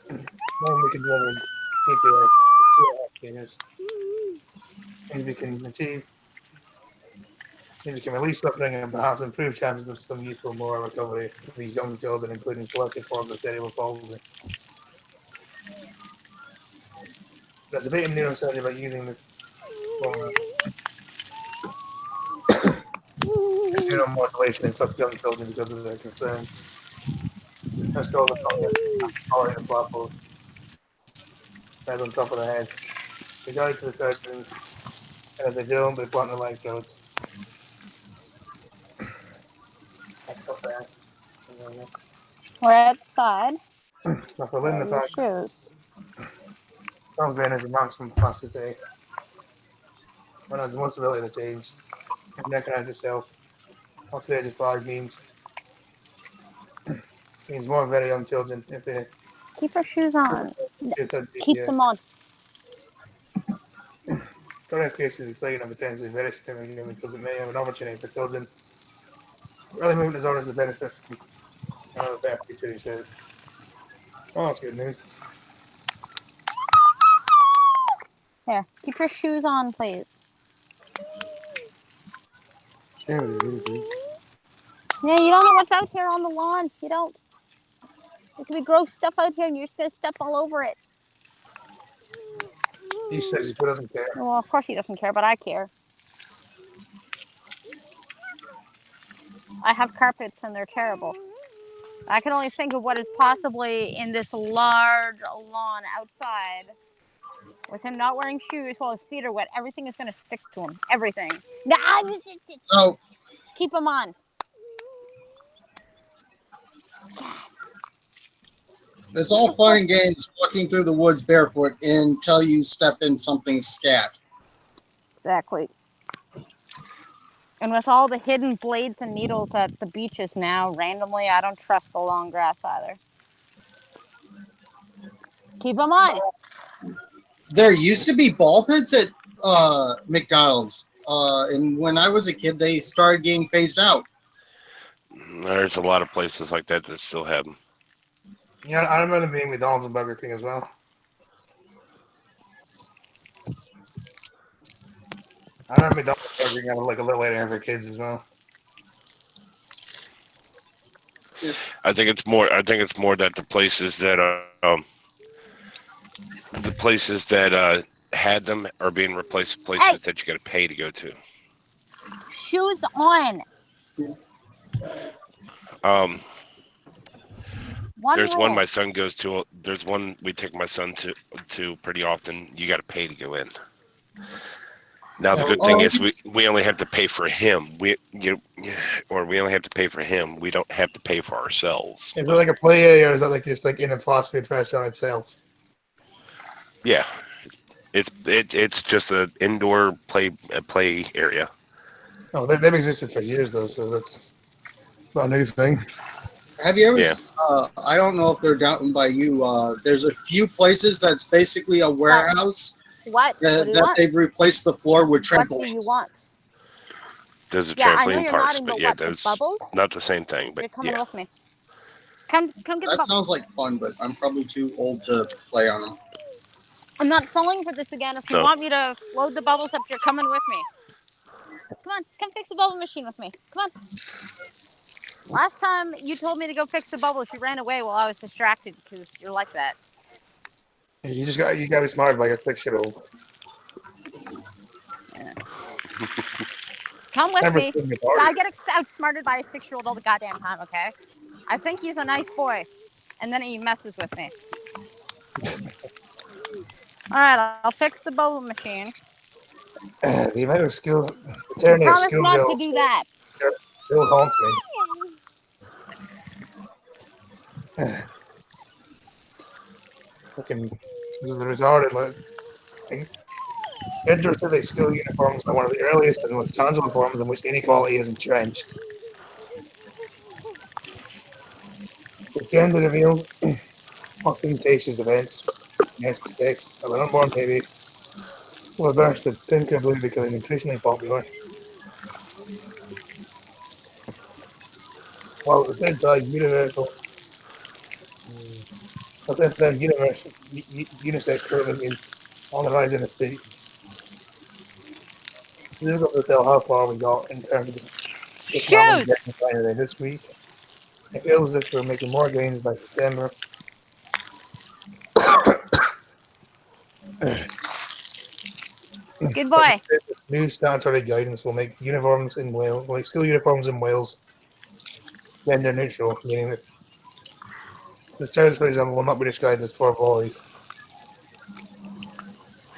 Now we can go with GPS. And we can achieve. We can release suffering and perhaps improve chances of some useful moral recovery for these young children, including selected forms of cerebral palsy. There's a debate in neurosurgery about using this neuromodulation in such young children because of their concern. Let's go with the platform. Head on top of the head. They go to the surgeon, and as they do, they plant the electrodes. We're outside. Now for Lynn, the fact Shoes. Tom's brain is a maximum capacity. When has the most ability to change and recognize itself. Up to the age of 5 means more very young children if they Keep your shoes on. Keep them on. Current cases explain a potentially very significant because it may have an opportunity for children. Early movement disorders the benefit from better future, he said. Oh, that's good news. Here, keep your shoes on, please. Yeah, Yeah, you don't know what's out here on the lawn. You don't. There could be gross stuff out here, and you're just gonna step all over it. he says he doesn't care. Well, of course he doesn't care, but I care. I have carpets, and they're terrible. I can only think of what is possibly in this large lawn outside. With him not wearing shoes while his feet are wet, everything is going to stick to him. Everything. No, So keep him on. it's all fun and games walking through the woods barefoot until you step in something's scat. Exactly. And with all the hidden blades and needles at the beaches now, randomly, I don't trust the long grass either. Keep them on. There used to be ball pits at McDonald's, and when I was a kid, they started getting phased out. There's a lot of places like that that still have them. Yeah, I remember being McDonald's and Burger King as well. I remember McDonald's and Burger King had like a little area for kids as well. I think it's more that the places that had them are being replaced with places that you got to pay to go to. Shoes on. There's one my son goes to. There's one we take my son to pretty often. You got to pay to go in. Now the good thing is we only have to pay for him. We only have to pay for him. We don't have to pay for ourselves. Is it like a play area, or is that like just like in a fast food restaurant itself? Yeah, it's just an indoor play area. Oh, they've existed for years though, so that's not a new thing. Have you ever? Yeah. I don't know if they're down by you. There's a few places that's basically a warehouse. What? That they've replaced the floor with trampolines. What do you want? There's a Yeah, I know trampoline you're parks, nodding, but but yeah, what, the those bubbles? not the same thing. But You're coming yeah, with me. Come get the That bubbles. sounds like fun, but I'm probably too old to play on them. I'm not falling for this again. If you No. want me to load the bubbles up, you're coming with me. Come on, come fix the bubble machine with me. Come on. Last time you told me to go fix the bubbles, you ran away while I was distracted because you're like that. You got to be smart about your 6-year-old. Yeah. Come with me. I get outsmarted by a 6-year-old all the goddamn time, okay? I think he's a nice boy, and then he messes with me. Alright, I'll fix the bubble machine. The amount of skill, I tyranny of promise skill not to girls do that. still haunts me. Fucking the retarded like intercivic skill uniforms are one of the earliest and most tangible forms in which inequality is entrenched. The gender reveal ostentatious events against the sex of an unborn baby will burst of pink and blue becoming increasingly popular. While at the same time, unisex clothing is on the rise in the state. It's difficult to tell how far we got in terms of Shoes! this week. It feels as if we're making more gains by September. Good boy. New statutory guidance will make uniforms in Wales, like school uniforms in Wales, gender neutral, meaning that the child, for example, will not be described as for boys.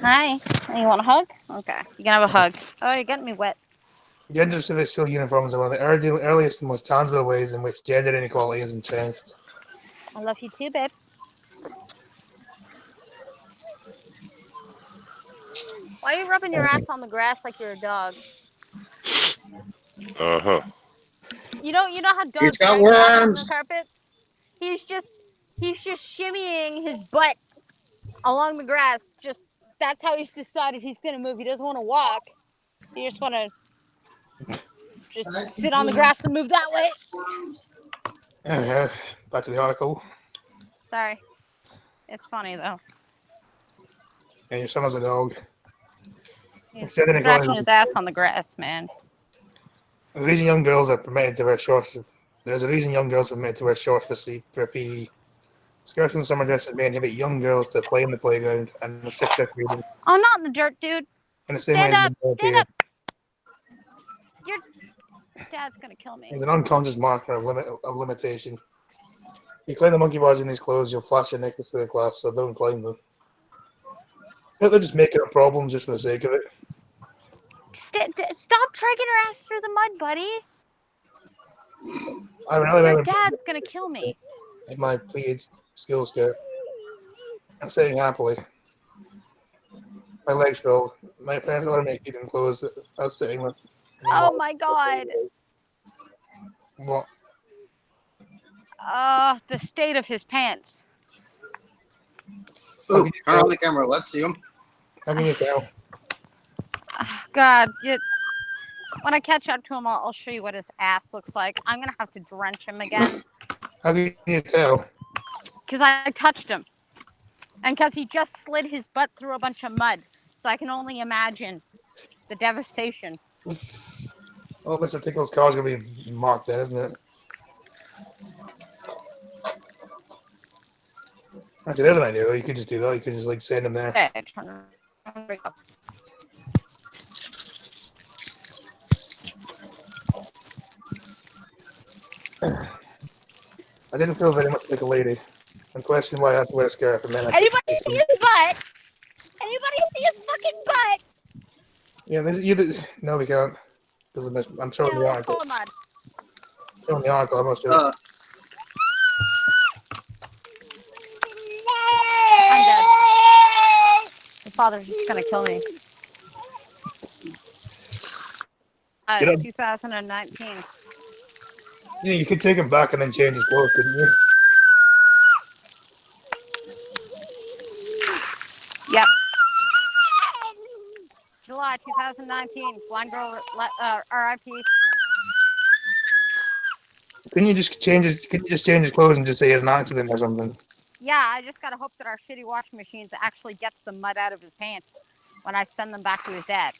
Hi. You want a hug? Okay. You can have a hug. Oh, you're getting me wet. Gender civic school uniforms are one of the earliest and most tangible ways in which gender inequality is entrenched. I love you too, babe. Why are you rubbing your ass on the grass like you're a dog? Uh-huh. You know how dogs He's got rub their ass on worms. the carpet? He's just shimmying his butt along the grass. That's how he's decided he's gonna move. He doesn't want to walk. He just want to sit on the grass and move that way. Back to the article. Sorry. It's funny though. And your son has a dog. He's Instead of scratching going- his ass on the grass, man. The reason young girls are permitted to wear shorts, there's a reason young girls are permitted to wear shorts for PE. Skirts and summer dresses may inhibit young girls to play in the playground and restrict their freedom. I'm not in the dirt, dude. In the same Stand way as up. the Stand here. up. Your dad's gonna kill me. It's an unconscious marker of limitation. If you climb the monkey bars in these clothes, you'll flash your necklace to the class, so don't climb them. They're just making up problems just for the sake of it. Stop dragging her ass through the mud, buddy. I really Your remember dad's gonna kill me. in my pleated skill skirt. I'm sitting happily. My legs rolled. My parents ordered me to keep them closed. I was sitting with. Oh my god. What? The state of his pants. Ooh, turn on the camera. Let's see him. How can you tell? God, when I catch up to him, I'll show you what his ass looks like. I'm gonna have to drench him again How can you tell? because I touched him, and because he just slid his butt through a bunch of mud. So I can only imagine the devastation. Oh, Mr. Tickle's car's gonna be marked then, isn't it? Actually, there's an idea. You could just do that. You could just like send him there. Okay, turn around. There we go. I didn't feel very much like a lady. I'm questioning why I have to wear a scarf and then Anybody see his butt? Anybody see his fucking butt? Yeah, no, we can't. Because I'm showing Yeah, the we're article. full of mud. Showing the article. I'm not sure. I'm dead. My father's just gonna kill me. Get up. 2019. Yeah, you could take him back and then change his clothes, couldn't you? Yep. July 2019. Blind girl. R.I.P. Couldn't you just change his clothes and just say he had an accident or something? Yeah, I just gotta hope that our shitty washing machines actually gets the mud out of his pants when I send them back to his dad.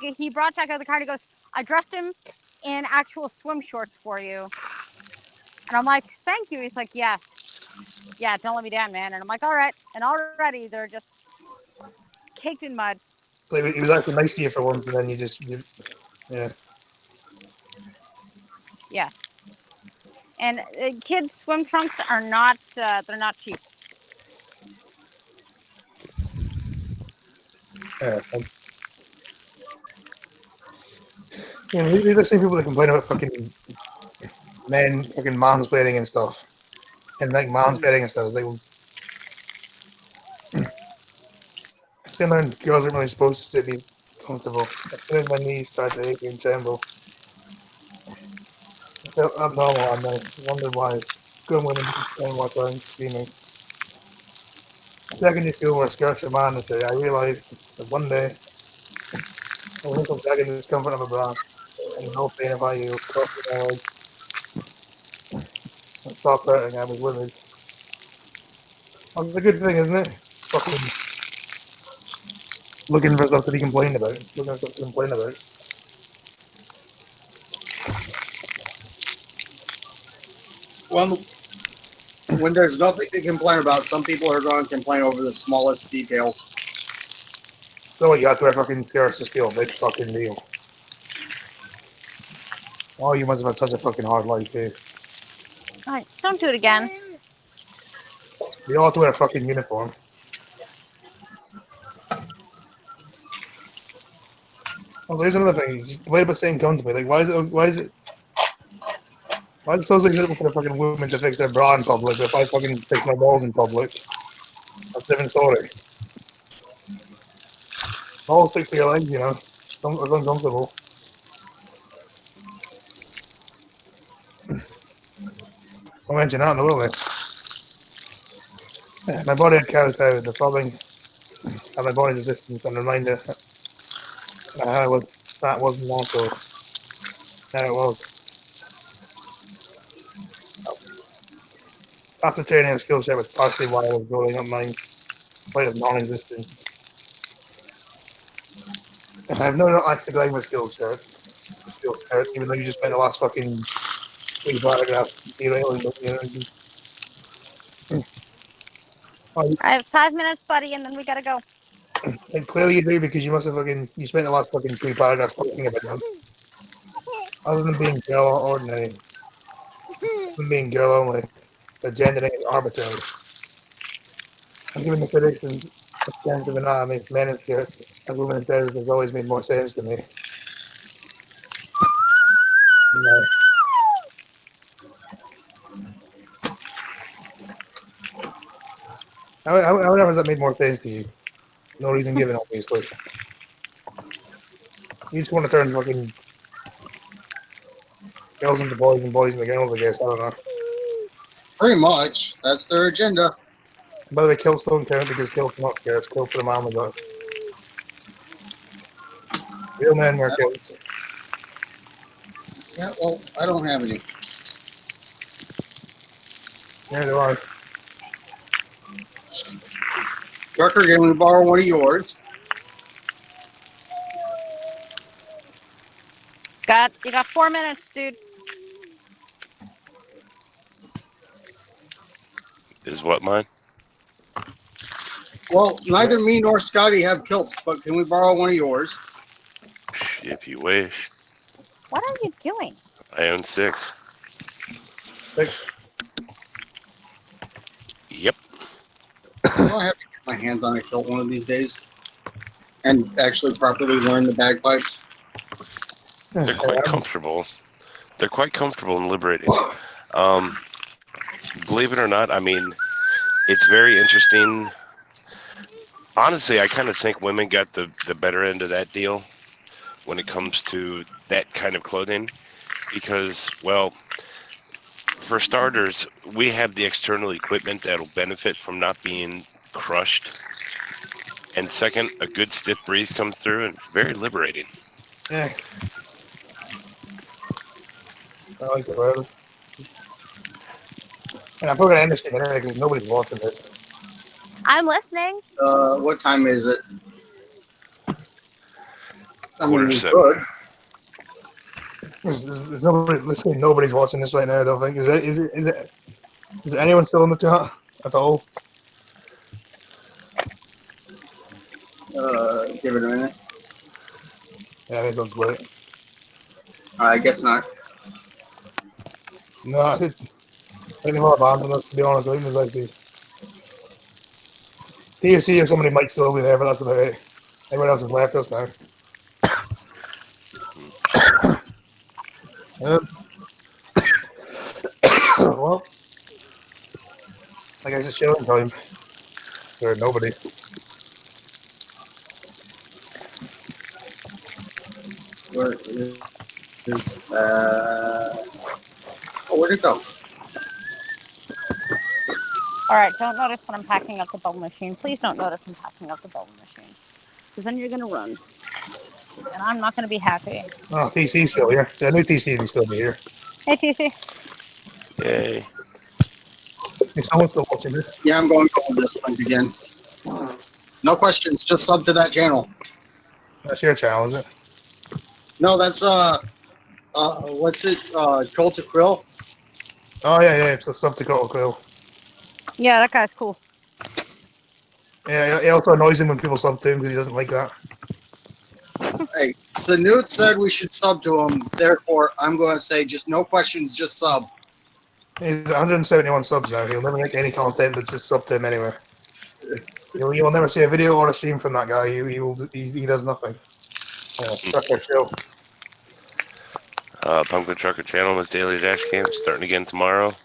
He brought Jack out of the car and he goes, I dressed him in actual swim shorts for you. And I'm like, thank you. He's like, yeah, don't let me down, man. And I'm like, all right. And already they're just caked in mud. Like, he was actually nice to you for once, and then yeah. Yeah. And kids' swim trunks are not, they're not cheap. Yeah, these are the same people that complain about fucking men fucking mansplaining and stuff. And like mansplaining and stuff. It's like, sitting there and girls aren't really supposed to be comfortable. As soon as my knees started to ache and tremble, I felt abnormal and I wondered why grown women don't walk around screaming. Secondary school where skirts are mandatory, I realised that one day I will come back in the discomfort of a bra and no pain if I you crossed my legs and stopped hurting. I was withered. Well, it's a good thing, isn't it? Fucking looking for stuff to be complained about. Looking for stuff to complain about. Well, when there's nothing to complain about, some people are going to complain over the smallest details. So you have to wear fucking skirts to school. Big fucking deal. Oh, you must have had such a fucking hard life, too. All right, don't do it again. You all have to wear a fucking uniform. Oh, there's another thing. You complain about staying comfortable. Like, why is it so difficult for a fucking woman to fix their bra in public, but if I fucking fix my balls in public, that's a different story. Balls stick to your legs, you know. It's uncomfortable. I'll mention that in a little bit. Yeah, my body had carried out the following at my body's resistance and reminder that that wasn't also. There it was. After training a skill set was partially why I was rolling up mine, quite as non-existent. I have no actually going with skill sets, even though you just spent the last fucking 3 paragraphs derailing, I have 5 minutes, buddy, and then we gotta go. and clearly you do because you must have you spent the last fucking 3 paragraphs talking about them. Other than being girl or ordinary, than being girl only, the gendering is arbitrary. And given the tradition of sense of anatomy, men in skirts, as women in trousers has always made more sense to me. No. However has that made more sense to you? No reason given, obviously. You just want to turn fucking girls into boys and boys into girls, I guess. I don't know. Pretty much. That's their agenda. By the way, kills don't count because kills are not skirts. Kills for the man was real men wear kilts. Yeah, well, I don't have any. Yeah, there are. Trucker, can we borrow one of yours? You got 4 minutes, dude. Is what mine? Well, neither me nor Scotty have kilts, but can we borrow one of yours? If you wish. What are you doing? I own 6. 6. Yep. I have to get my hands on a kilt one of these days and actually properly learn the bagpipes. They're quite comfortable. They're quite comfortable and liberating. Believe it or not, I mean, it's very interesting. Honestly, I kind of think women got the better end of that deal when it comes to that kind of clothing because, well, for starters, we have the external equipment that'll benefit from not being crushed. And second, a good stiff breeze comes through and it's very liberating. Yeah. I like it, rather. And I'm probably going to end this thing anyway because nobody's watching it. I'm listening. What time is it? I mean, we 6:45. could. There's nobody. Let's say nobody's watching this right now. I don't think. Is there anyone still in the chat at all? Give it a minute. Yeah, this one's great. I guess not. No, I think any more abandoned us, to be honest. I think there's like TFC or somebody might still be there, but that's about it. Everyone else has left us now. Well, I guess it's showing time. There's nobody. Where is where'd it go? All right, don't notice when I'm packing up the bubble machine. Please don't notice I'm packing up the bubble machine. Because then you're going to run. And I'm not going to be happy. Oh, TC's still here. I knew TC would still be here. Hey, TC. Yay. Is someone still watching this? Yeah, I'm going to go on this link again. No questions, just sub to that channel. That's your channel, is it? No, that's what's it? Cult of Krill. Oh yeah, it's a sub to Cult of Krill. Yeah, that guy's cool. Yeah, it also annoys him when people sub to him because he doesn't like that. Hey, Sanut said we should sub to him. Therefore, I'm going to say just no questions, just sub. He's 171 subs now. He'll never make any content that's just sub to him anyway. You'll never see a video or a stream from that guy. He does nothing. Trucker show. Pumpkin Trucker Channel with Daily Dash Camp starting again tomorrow.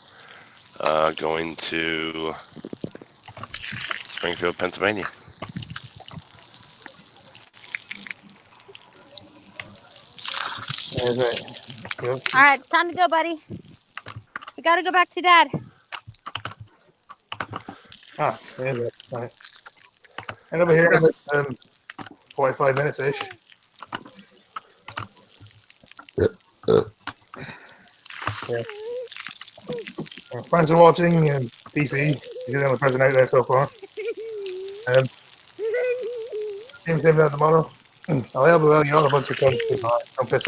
Going to Springfield, Pennsylvania. All right, it's time to go, buddy. We got to go back to Dad. There's it. Right. And over here, about 45 minutes-ish. Yeah. Thanks for watching, and PC. He's the only person out there so far. Seems him out tomorrow. I'll help you out. You're all a bunch of cunts. Don't piss